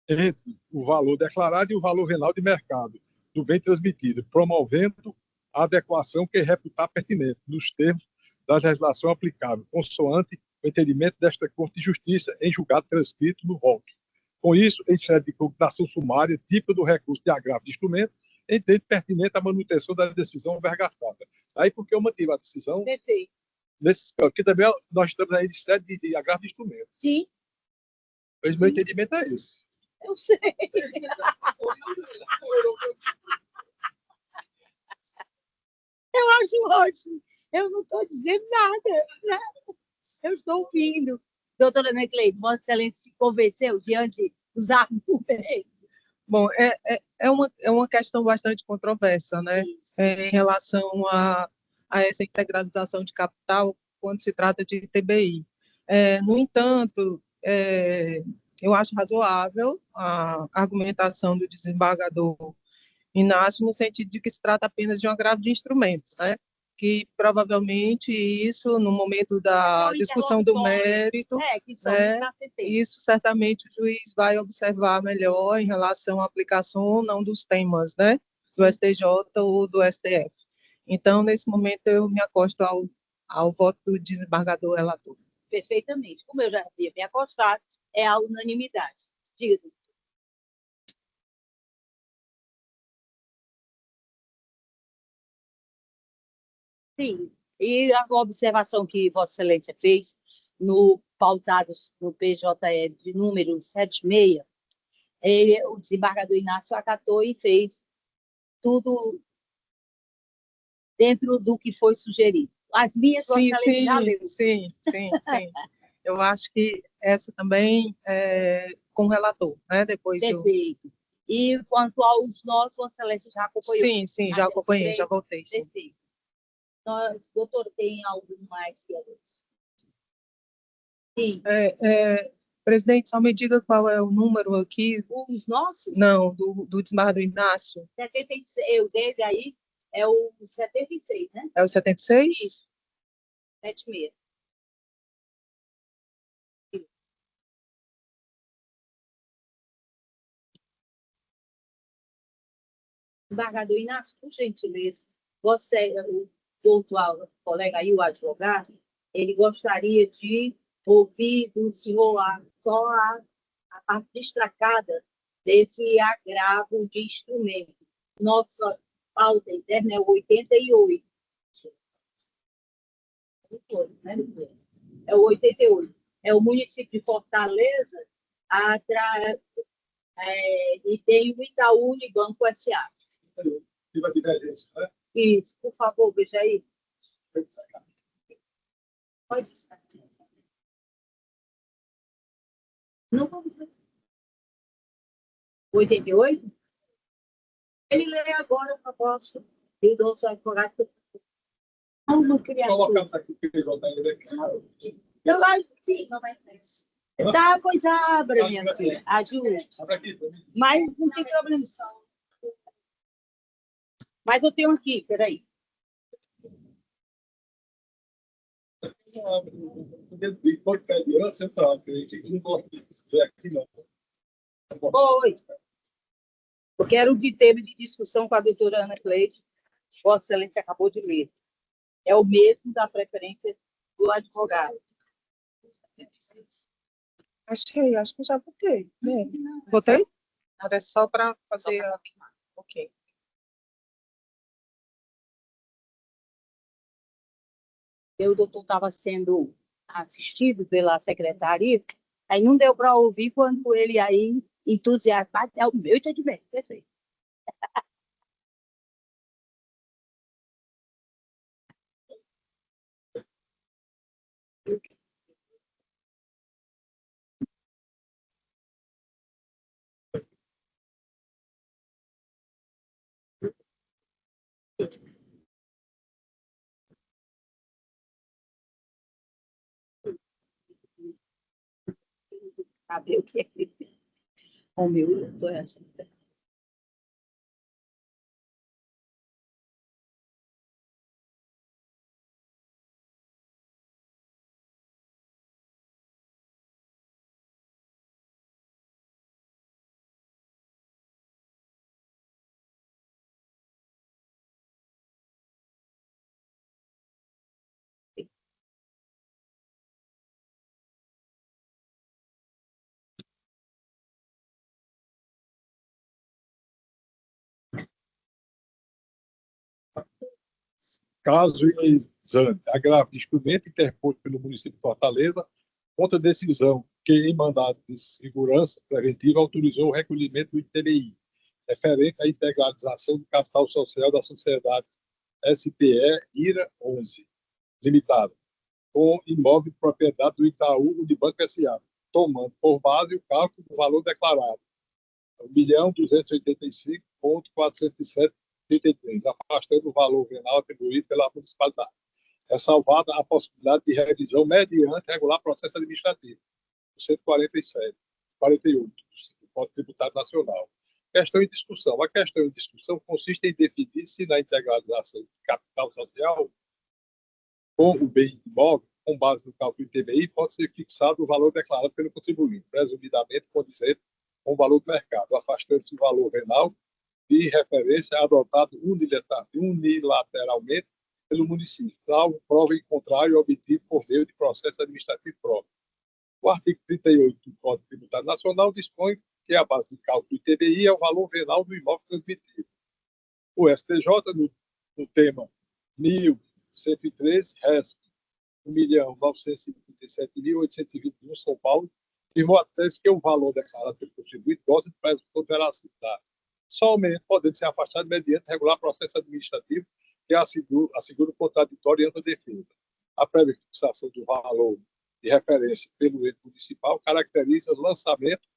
Speaker 2: entre o valor declarado e o valor venal de mercado do bem transmitido, promovendo a adequação que reputar pertinente, nos termos da legislação aplicável, consoante o entendimento desta Corte de Justiça em julgado transcrito no voto. Com isso, em sede de condenação sumária, tipo do recurso de agravo de instrumento, entende pertinente a manutenção da decisão vergafada. Aí porque eu mantive a decisão.
Speaker 1: Perfeito.
Speaker 2: Nesses casos, porque também nós estamos aí de sede de agravo de instrumento.
Speaker 1: Sim.
Speaker 2: Mas meu entendimento é esse.
Speaker 1: Eu sei. Eu acho ótimo. Eu não estou dizendo nada, né? Eu estou ouvindo. Doutora Ana Cleide, Vossa Excelência se convenceu diante dos argumentos?
Speaker 4: Bom, é uma questão bastante controversa, né? Em relação a essa integralização de capital quando se trata de ITBI. No entanto, eu acho razoável a argumentação do desembargador Inácio no sentido de que se trata apenas de um agravo de instrumentos, né? Que provavelmente isso, no momento da discussão do mérito, né, isso certamente o juiz vai observar melhor em relação à aplicação ou não dos temas, né, do STJ ou do STF. Então, nesse momento, eu me acosto ao voto do desembargador relator.
Speaker 1: Perfeitamente. Como eu já havia me acostado, é a unanimidade. Diga. Sim, e a observação que Vossa Excelência fez no pautado no PJE de número 76, o desembargador Inácio acatou e fez tudo dentro do que foi sugerido. As minhas,
Speaker 4: Sim,
Speaker 1: Vossa Excelência, já leu.
Speaker 4: sim. Eu acho que essa também é com o relator, né? Depois
Speaker 1: Perfeito. E quanto aos nossos, Vossa Excelência já acompanhou?
Speaker 4: Sim, já acompanhei, já voltei. Sim.
Speaker 1: Perfeito. Doutor, tem algo mais que Sim.
Speaker 4: Presidente, só me diga qual é o número aqui.
Speaker 1: Os nossos?
Speaker 4: Não, do desembargador Inácio.
Speaker 1: 76, o dele aí é o 76, né?
Speaker 4: É o 76?
Speaker 1: Isso. 76. Desembargador Inácio, por gentileza, você, o doutor, o colega aí, o advogado, ele gostaria de ouvir do senhor só a parte destacada desse agravo de instrumento. Nossa pauta interna é o 88. É o 88. É o município de Fortaleza e tem o Itaú Unibanco S.A. Isso, por favor, veja aí. Pode estar. Não vamos ver. 88? Ele lê agora a proposta. E o nosso advogado. Não queria. Colocamos aqui o PJ ainda. Então, sim, não vai ter. Tá, pois abra, minha filha. Ajude. Mas não tem problema. Mas eu tenho aqui, peraí. Oi. Eu quero de tema de discussão com a doutora Ana Cleide. Vossa Excelência acabou de ler. É o mesmo da preferência do advogado.
Speaker 4: Acho que já votei. Votei? Era só para fazer aqui. Ok.
Speaker 1: O doutor estava sendo assistido pela secretaria, aí não deu para ouvir quando ele aí entusiasmado, é o meu entendimento, perfeito. Saber o que é o meu doutor é assim.
Speaker 2: Caso exame agravo de instrumento interposto pelo município de Fortaleza contra a decisão que, em mandado de segurança preventiva, autorizou o recolhimento do ITBI, referente à integralização do capital social da sociedade SPE IRA 11, limitada, com imóvel de propriedade do Itaú Unibanco S.A., tomando por base o cálculo do valor declarado, R$ 1.285.407,33, afastando o valor venal atribuído pela municipalidade. É salvada a possibilidade de revisão mediante regular processo administrativo, 147, 48, do Código Tributário Nacional. Questão em discussão. A questão em discussão consiste em definir se na integralização de capital social com o bem imóvel, com base no cálculo do ITBI, pode ser fixado o valor declarado pelo contribuinte, presumidamente condizente com o valor do mercado, afastando-se o valor venal de referência adotado unilateralmente pelo município, salvo prova em contrário obtido por meio de processo administrativo próprio. O artigo 38 do Código Tributário Nacional dispõe que a base de cálculo do ITBI é o valor venal do imóvel transmitido. O STJ, no tema 1113, RESP 1.957.821, São Paulo, afirmou a tese que o valor declarado pelo contribuinte goza de presunção de veracidade, somente podendo ser afastado mediante regular processo administrativo que assegura o contraditório e ampla defesa. A prévia fixação do valor de referência pelo ente municipal caracteriza o lançamento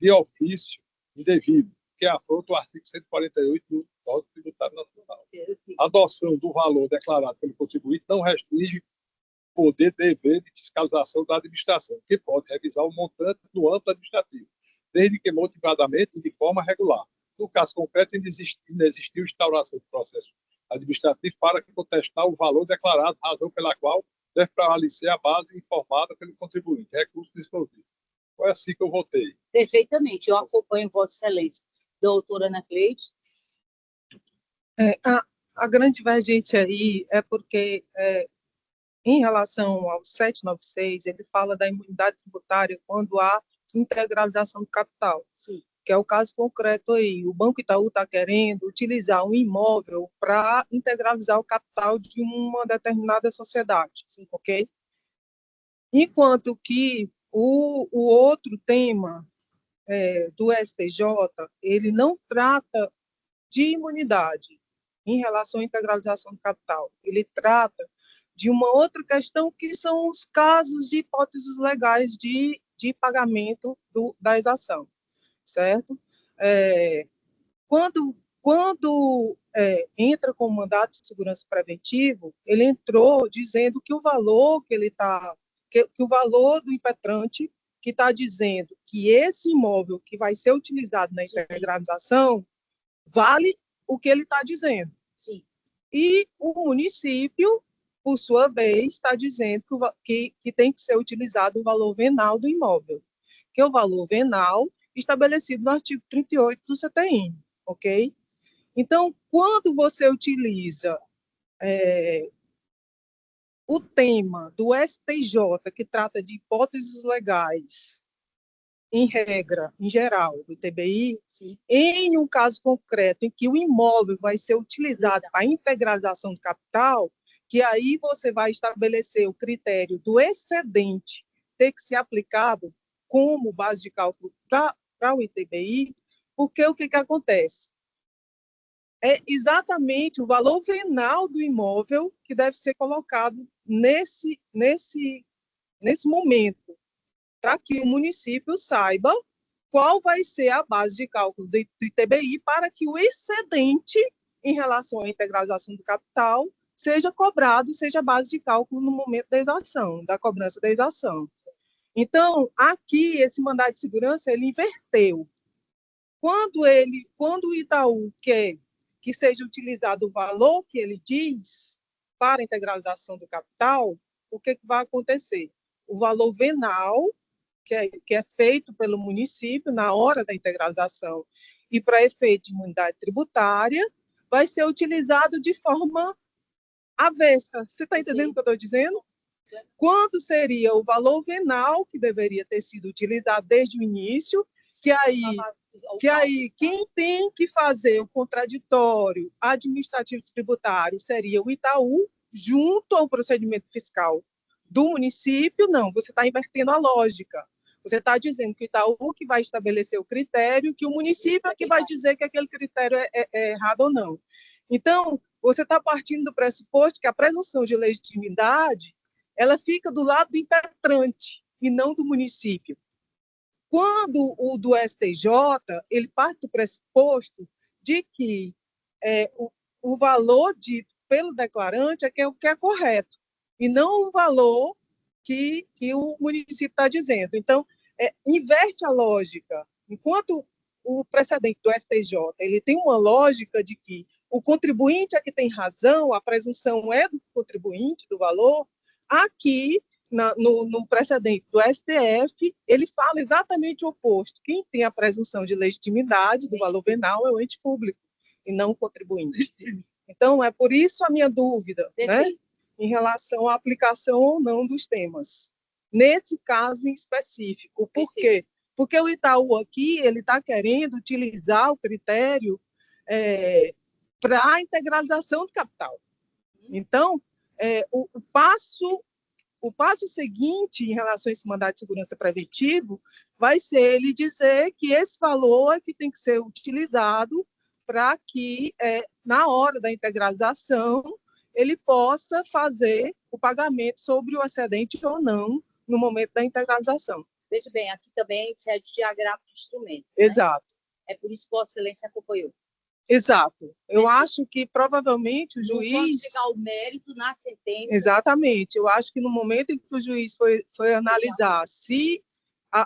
Speaker 2: de ofício indevido, que afronta o artigo 148 do Código Tributário Nacional. A adoção do valor declarado pelo contribuinte não restringe o poder dever de fiscalização da administração, que pode revisar o montante no âmbito administrativo, desde que motivadamente e de forma regular. No caso concreto, inexistiu instauração do processo administrativo para contestar o valor declarado, razão pela qual deve prevalecer a base informada pelo contribuinte, recurso desprovido. Foi assim que eu votei.
Speaker 1: Perfeitamente, eu acompanho Vossa Excelência. Doutora Ana Cleide.
Speaker 4: A grande divergência aí é porque, em relação ao 796, ele fala da imunidade tributária quando há integralização do capital.
Speaker 1: Sim.
Speaker 4: Que é o caso concreto aí. O Banco Itaú está querendo utilizar um imóvel para integralizar o capital de uma determinada sociedade. Sim. Ok? Enquanto que o outro tema do STJ, ele não trata de imunidade em relação à integralização do capital. Ele trata de uma outra questão, que são os casos de hipóteses legais de pagamento da exação, certo? Quando entra com o mandato de segurança preventivo, ele entrou dizendo que o valor que ele está, que o valor do impetrante, que está dizendo que esse imóvel que vai ser utilizado na integralização vale o que ele está dizendo.
Speaker 1: Sim.
Speaker 4: E o município, por sua vez, está dizendo que tem que ser utilizado o valor venal do imóvel, que é o valor venal estabelecido no artigo 38 do CTN, ok? Então, quando você utiliza o tema do STJ, que trata de hipóteses legais, em regra, em geral, do ITBI, sim, em um caso concreto em que o imóvel vai ser utilizado para a integralização do capital, que aí você vai estabelecer o critério do excedente ter que ser aplicado como base de cálculo para o ITBI, porque o que acontece? É exatamente o valor venal do imóvel que deve ser colocado nesse momento, para que o município saiba qual vai ser a base de cálculo do ITBI para que o excedente em relação à integralização do capital seja cobrado, seja a base de cálculo no momento da exação, da cobrança da exação. Então, aqui, esse mandado de segurança, ele inverteu. Quando o Itaú quer que seja utilizado o valor que ele diz para a integralização do capital, o que vai acontecer? O valor venal, que é feito pelo município na hora da integralização e para efeito de imunidade tributária, vai ser utilizado de forma avessa. Você está entendendo o que eu estou dizendo? Quando seria o valor venal que deveria ter sido utilizado desde o início, que aí quem tem que fazer o contraditório administrativo tributário seria o Itaú, junto ao procedimento fiscal do município. Não, você está invertendo a lógica. Você está dizendo que o Itaú que vai estabelecer o critério, que o município é que vai dizer que aquele critério é errado ou não. Então, você está partindo do pressuposto que a presunção de legitimidade ela fica do lado do impetrante e não do município. Quando o do STJ, ele parte do pressuposto de que o valor dito pelo declarante é o que é correto, e não o valor que o município está dizendo. Então, inverte a lógica. Enquanto o precedente do STJ ele tem uma lógica de que o contribuinte é que tem razão, a presunção é do contribuinte, do valor, aqui, no precedente do STF, ele fala exatamente o oposto. Quem tem a presunção de legitimidade do valor venal é o ente público, e não o contribuinte. Então, é por isso a minha dúvida, né, em relação à aplicação ou não dos temas. Nesse caso em específico. Por quê? Porque o Itaú aqui ele está querendo utilizar o critério para a integralização do capital. Então, o passo seguinte em relação a esse mandado de segurança preventivo vai ser ele dizer que esse valor é que tem que ser utilizado para que, na hora da integralização, ele possa fazer o pagamento sobre o excedente ou não no momento da integralização.
Speaker 1: Veja bem, aqui também cede de agravo de instrumento.
Speaker 4: Exato.
Speaker 1: Né? É por isso que Vossa Excelência acompanhou.
Speaker 4: Exato. Eu acho que provavelmente o juiz...
Speaker 1: Não pode chegar ao mérito na sentença.
Speaker 4: Exatamente. Eu acho que no momento em que o juiz foi analisar se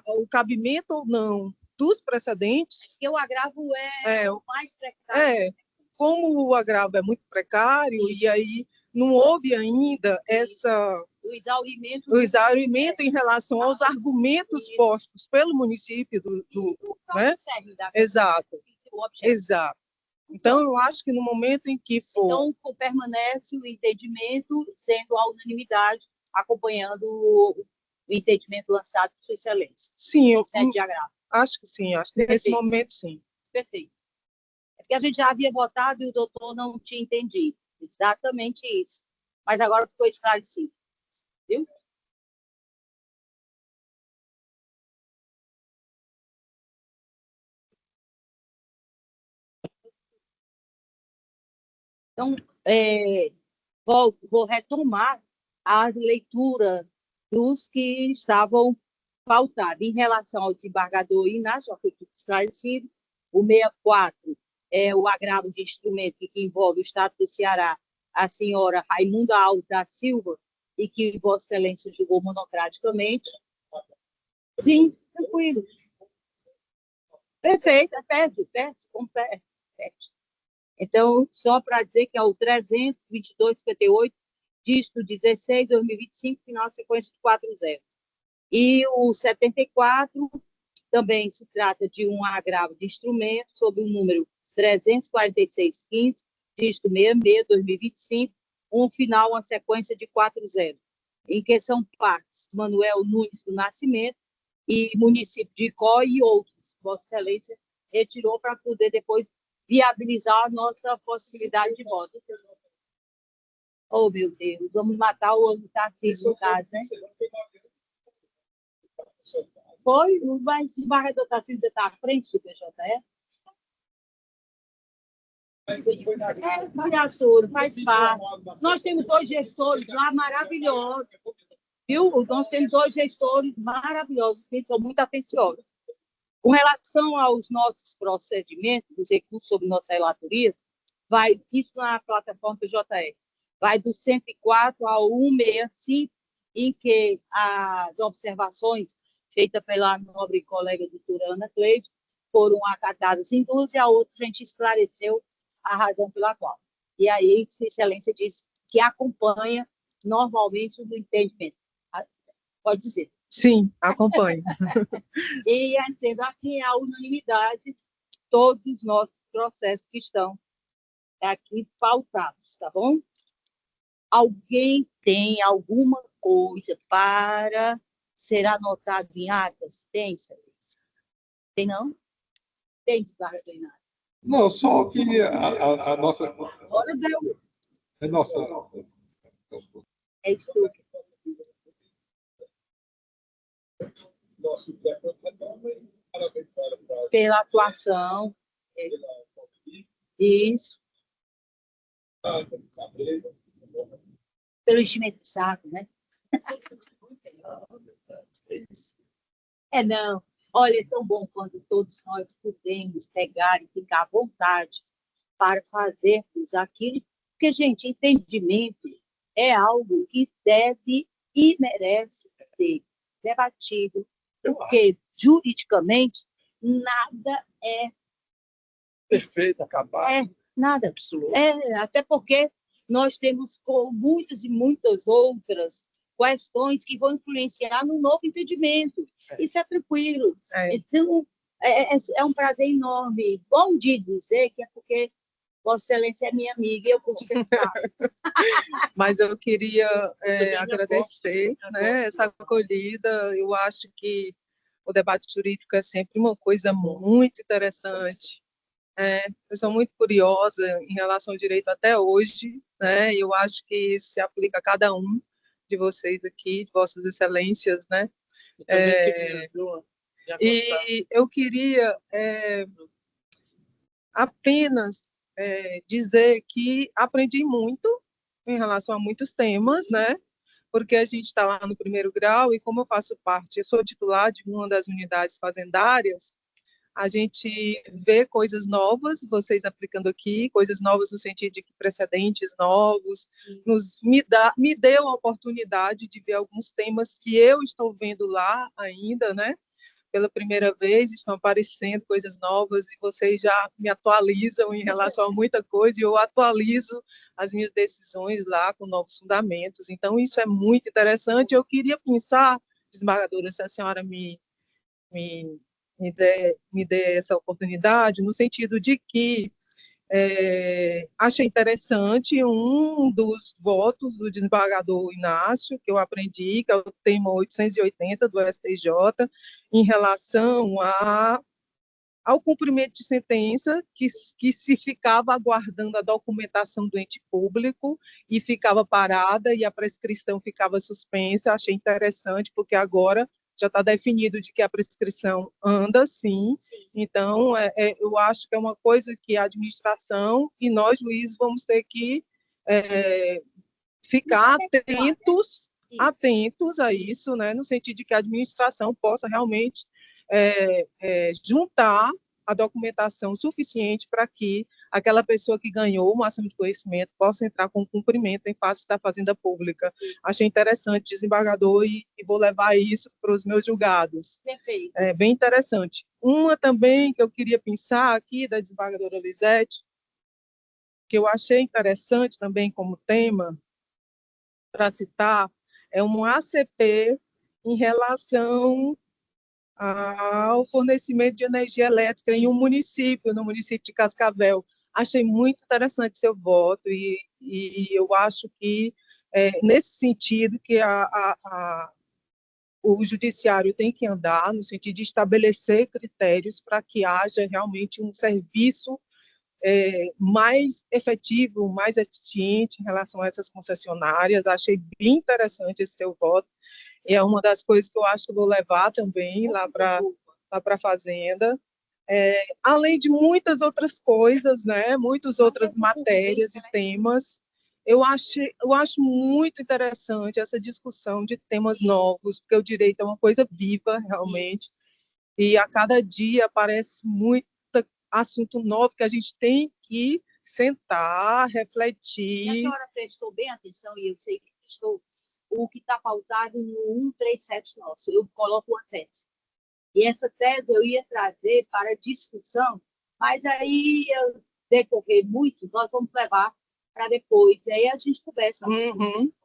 Speaker 4: o cabimento ou não dos precedentes...
Speaker 1: Porque o agravo é o mais precário.
Speaker 4: Como o agravo é muito precário, e aí não houve ainda o exaurimento em relação aos argumentos postos pelo município né? Exato. Exato. Então, eu acho que no momento em que for...
Speaker 1: Então, permanece o entendimento sendo a unanimidade, acompanhando o entendimento lançado por Sua Excelência.
Speaker 4: Sim, eu
Speaker 1: de agravo.
Speaker 4: Acho que sim, acho que nesse momento, sim.
Speaker 1: Perfeito. É porque a gente já havia votado e o doutor não tinha entendido. Exatamente isso. Mas agora ficou esclarecido. Viu? Então, vou retomar a leitura dos que estavam faltados. Em relação ao desembargador Inácio, já foi tudo esclarecido. O 64 é o agravo de instrumento que envolve o Estado do Ceará, a senhora Raimunda Alves da Silva, e que Vossa Excelência julgou monocraticamente. Sim, tranquilo. Perfeito, perde. Então, só para dizer que é o 322,58, dígito 16, 2025, final sequência de 40. E o 74 também se trata de um agravo de instrumento sob o número 34615, dígito 66, 2025, final, uma sequência de 40, em que são partes Manuel Nunes do Nascimento e município de Icó e outros. Vossa Excelência retirou para poder depois viabilizar a nossa possibilidade de voto. Oh, meu Deus, vamos matar o Tarcísio, no caso, né? Foi, mas o desembargador Tarcísio está à frente do PJE? Criatura, faz parte. Nós temos 2 gestores lá maravilhosos, viu? Nós temos 2 gestores maravilhosos, que são muito atenciosos. Com relação aos nossos procedimentos, os recursos sobre nossa relatoria, vai isso na plataforma PJE, vai do 104 ao 165, em que as observações feitas pela nobre colega doutora Ana Cleide foram acatadas em 2 e a outra a gente esclareceu a razão pela qual. E aí, Sua Excelência disse que acompanha normalmente o entendimento. Pode dizer.
Speaker 4: Sim, acompanho.
Speaker 1: E, sendo assim, a unanimidade, todos os nossos processos que estão aqui pautados, tá bom? Alguém tem alguma coisa para ser anotado em atas? Tem, Excelência? Tem, não? Tem, desembargador Inácio?
Speaker 2: Não, só que a nossa...
Speaker 1: Agora deu.
Speaker 2: É nossa...
Speaker 1: É isso. Pela atuação. Isso. Pelo enchimento de saco, né? Não. Olha, é tão bom quando todos nós podemos pegar e ficar à vontade para fazermos aquilo, porque, gente, entendimento é algo que deve e merece ser debatido, porque, juridicamente, nada é
Speaker 3: perfeito, acabado.
Speaker 1: Nada.
Speaker 3: Absoluto.
Speaker 1: Até porque nós temos muitas e muitas outras questões que vão influenciar no novo entendimento. Isso é tranquilo. Então, é um prazer enorme. Bom de dizer que é porque Vossa Excelência é minha amiga e eu consigo pensar.
Speaker 4: Mas eu queria agradecer essa acolhida. Eu acho que o debate jurídico é sempre uma coisa muito interessante. Eu sou muito curiosa em relação ao direito até hoje, e eu acho que isso se aplica a cada um de vocês aqui, de Vossas Excelências, né? E eu queria apenas dizer que aprendi muito em relação a muitos temas, né? Porque a gente está lá no primeiro grau e como eu sou titular de uma das unidades fazendárias, a gente vê coisas novas, vocês aplicando aqui, coisas novas no sentido de que precedentes novos, me deu a oportunidade de ver alguns temas que eu estou vendo lá ainda, né? Pela primeira vez, estão aparecendo coisas novas e vocês já me atualizam em relação a muita coisa e eu atualizo as minhas decisões lá com novos fundamentos. Então, isso é muito interessante. Eu queria pensar, desembargadora, se a senhora me, me dê essa oportunidade, no sentido de que achei interessante um dos votos do desembargador Inácio, que eu aprendi, que é o tema 880 do STJ, em relação ao cumprimento de sentença, que se ficava aguardando a documentação do ente público e ficava parada e a prescrição ficava suspensa. Achei interessante, porque agora já está definido de que a prescrição anda, sim. Então, eu acho que é uma coisa que a administração e nós, juízes, vamos ter que ficar atentos a isso, né, no sentido de que a administração possa realmente juntar a documentação suficiente para que aquela pessoa que ganhou o máximo de conhecimento possa entrar com cumprimento em face da Fazenda Pública. Achei interessante, desembargador, e vou levar isso para os meus julgados.
Speaker 1: Perfeito.
Speaker 4: É bem interessante. Uma também que eu queria pensar aqui, da desembargadora Lisete, que eu achei interessante também como tema, para citar, é um ACP em relação ao fornecimento de energia elétrica em um município, no município de Cascavel. Achei muito interessante seu voto e eu acho que, nesse sentido, que o judiciário tem que andar, no sentido de estabelecer critérios para que haja realmente um serviço mais efetivo, mais eficiente em relação a essas concessionárias. Achei bem interessante esse seu voto. E é uma das coisas que eu acho que eu vou levar também lá para a Fazenda, além de muitas outras coisas, né? Muitas outras matérias e temas. Eu acho muito interessante essa discussão de temas novos, porque o direito é uma coisa viva, realmente, e a cada dia aparece muito assunto novo que a gente tem que sentar, refletir.
Speaker 1: E a senhora prestou bem atenção, e eu sei que prestou, o que está pautado no 137 nosso. Eu coloco uma tese. E essa tese eu ia trazer para discussão, mas aí, decorrer muito, nós vamos levar para depois. E aí a gente conversa.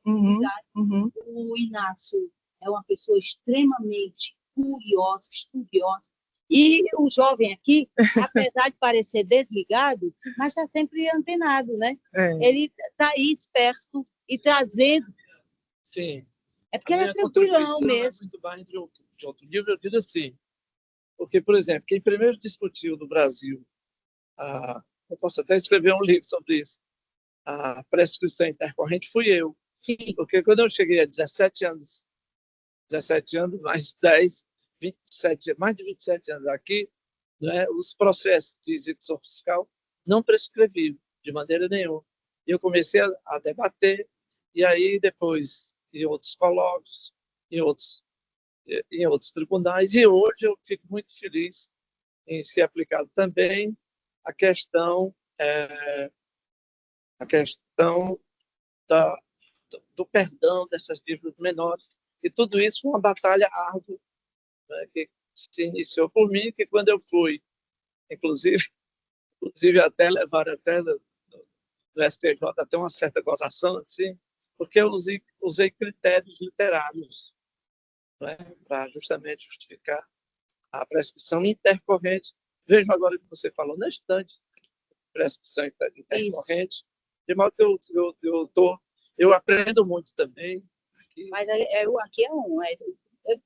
Speaker 1: O Inácio é uma pessoa extremamente curiosa, estudiosa. E o jovem aqui, apesar de parecer desligado, mas está sempre antenado, né? Ele está aí esperto e trazendo.
Speaker 3: Sim.
Speaker 1: É porque ele é tranquilão mesmo.
Speaker 3: É muito mais de outro nível, eu digo assim. Porque, por exemplo, quem primeiro discutiu no Brasil, eu posso até escrever um livro sobre isso, a prescrição intercorrente, fui eu.
Speaker 1: Sim.
Speaker 3: Porque quando eu cheguei a 17 anos, mais 10, 27, mais de 27 anos aqui, né, os processos de execução fiscal não prescreviam de maneira nenhuma. E eu comecei a debater, e aí depois em outros colóquios, em outros tribunais, e hoje eu fico muito feliz em ser aplicado também a questão do perdão dessas dívidas menores, e tudo isso foi uma batalha árdua, né, que se iniciou por mim, que quando eu fui, inclusive até levaram até do STJ até uma certa gozação, assim, porque eu usei critérios literários, né, para justamente justificar a prescrição intercorrente. Vejo agora que você falou na estante, prescrição intercorrente, de modo que eu aprendo muito também. Aqui.
Speaker 1: Mas aqui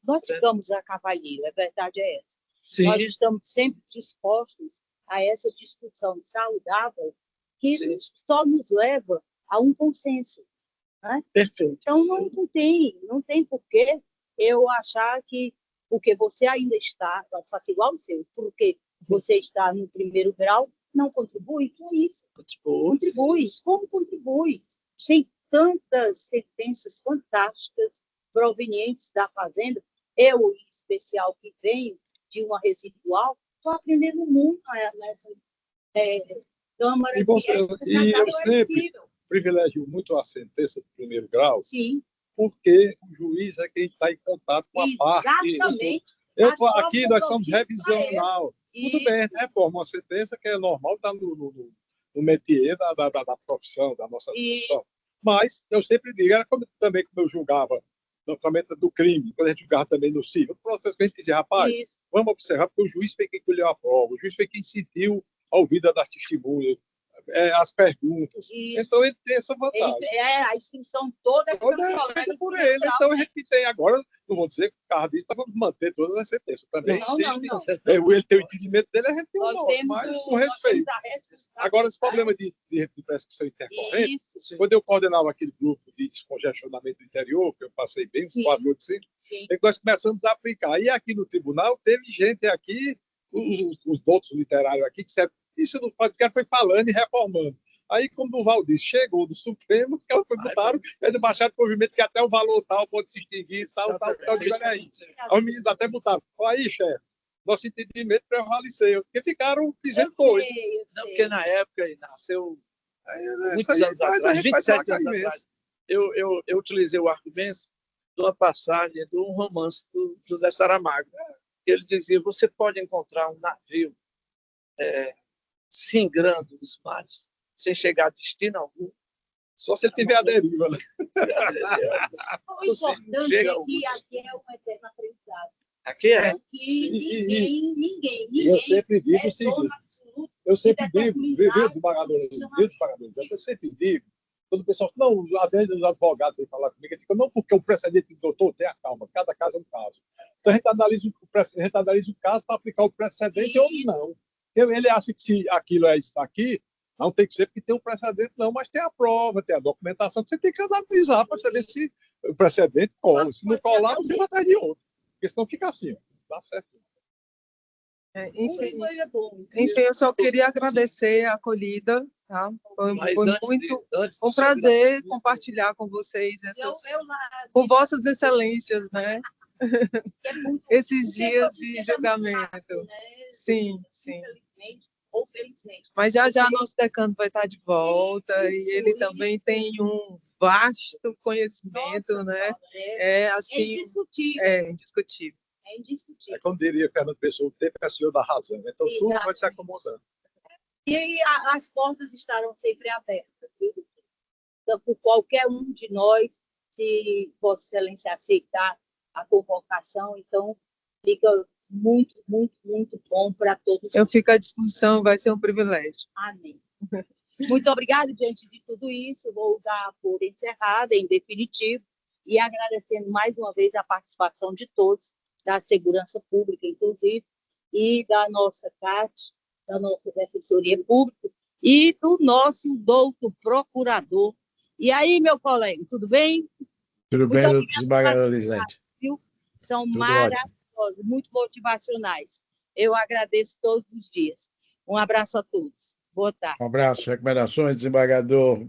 Speaker 1: nós ficamos a cavalheiro, a verdade é essa.
Speaker 3: Sim.
Speaker 1: Nós estamos sempre dispostos a essa discussão saudável que só nos leva a um consenso. Né?
Speaker 3: Perfeito.
Speaker 1: Então, não tem por que eu achar que porque você ainda está, eu faço igual o seu, porque você está no primeiro grau, não contribui com isso.
Speaker 3: Contribui.
Speaker 1: Contribui. Como contribui? Tem tantas sentenças fantásticas provenientes da Fazenda. Eu, em especial, que venho de uma residual, estou aprendendo muito nessa Câmara.
Speaker 2: E eu sempre privilegio muito a sentença do primeiro grau,
Speaker 1: Sim.
Speaker 2: porque o juiz é quem está em contato com a parte.
Speaker 1: Exatamente.
Speaker 2: Aqui nós somos revisional. Tudo bem, reforma uma sentença que é normal, está no métier da profissão, da nossa profissão. Mas eu sempre digo, era também como eu julgava no tratamento do crime, quando a gente julgava também no civil, o processo que a gente dizia, rapaz, vamos observar, porque o juiz foi quem colheu a prova, o juiz foi quem sentiu a ouvida das testemunhas, as perguntas. Isso. Então, ele tem essa vantagem.
Speaker 1: A inscrição toda é
Speaker 2: feita por ele. Então, a gente tem agora, não vou dizer que por causa disso, vamos manter todas as sentenças também. Não. Ele tem o entendimento dele, a gente tem o nosso, mas com respeito. Agora, esse problema de prescrição intercorrente, quando eu coordenava aquele grupo de descongestionamento do interior, que eu passei bem, uns 4 ou 5, é que nós começamos a aplicar. E aqui no tribunal, teve gente aqui, os outros literários aqui, que isso não pode, porque foi falando e reformando. Aí, quando o Valdir chegou do Supremo, que ela foi botaram, eles baixaram o movimento que até o valor tal pode se extinguir, tal. Aí. Os meninos até botaram. Aí, chefe, nosso entendimento prevaleceu, porque ficaram dizendo coisas.
Speaker 3: Não, porque na época, nasceu muitos anos atrás, 27 anos atrás, eu utilizei o argumento de uma passagem de um romance do José Saramago. Ele dizia, você pode encontrar um navio singrando os mares, sem chegar a destino algum.
Speaker 2: Só se ele tiver a deriva, né?
Speaker 1: O importante é que aqui é um eterno aprendizado.
Speaker 3: Aqui é.
Speaker 1: Aqui ninguém.
Speaker 2: Eu sempre digo o seguinte, eu sempre digo, desembargadores, eu sempre digo, quando o pessoal, não, às vezes os advogados vêm falar comigo, eu digo, não, porque o precedente do doutor tem a calma, cada caso é um caso. Então a gente analisa o caso para aplicar o precedente ou não. Ele acha que se aquilo está aqui, não tem que ser porque tem um precedente, não, mas tem a prova, tem a documentação que você tem que analisar para saber se o precedente cola. Se não colar, você vai atrás de outro. Porque senão fica assim, ó, tá certo.
Speaker 4: Enfim, eu só queria agradecer a acolhida, tá? Foi muito um prazer compartilhar com vocês com vossas excelências, né? Esses dias de julgamento. Sim.
Speaker 1: Ou felizmente.
Speaker 4: Mas já nosso decano vai estar de volta e ele também tem um vasto conhecimento, né? Indiscutível.
Speaker 2: É como diria Fernando Pessoa, o tempo é senhor da razão. Então, tudo vai se acomodando.
Speaker 1: E aí, as portas estarão sempre abertas, viu? Então, por qualquer um de nós, se Vossa Excelência aceitar a convocação, então fica muito, muito, muito bom para todos.
Speaker 4: Eu fico à disposição, vai ser um privilégio.
Speaker 1: Amém. Muito obrigada. Diante de tudo isso, vou dar por encerrada, em definitivo, e agradecendo mais uma vez a participação de todos, da Segurança Pública, inclusive, e da nossa CAT, da nossa Defensoria Pública, e do nosso doutor procurador. E aí, meu colega, tudo bem?
Speaker 8: Tudo bem, desembargador Lisete.
Speaker 1: São maravilhosos, muito motivacionais. Eu agradeço todos os dias. Um abraço a todos. Boa tarde.
Speaker 8: Um abraço. Recomendações, desembargador.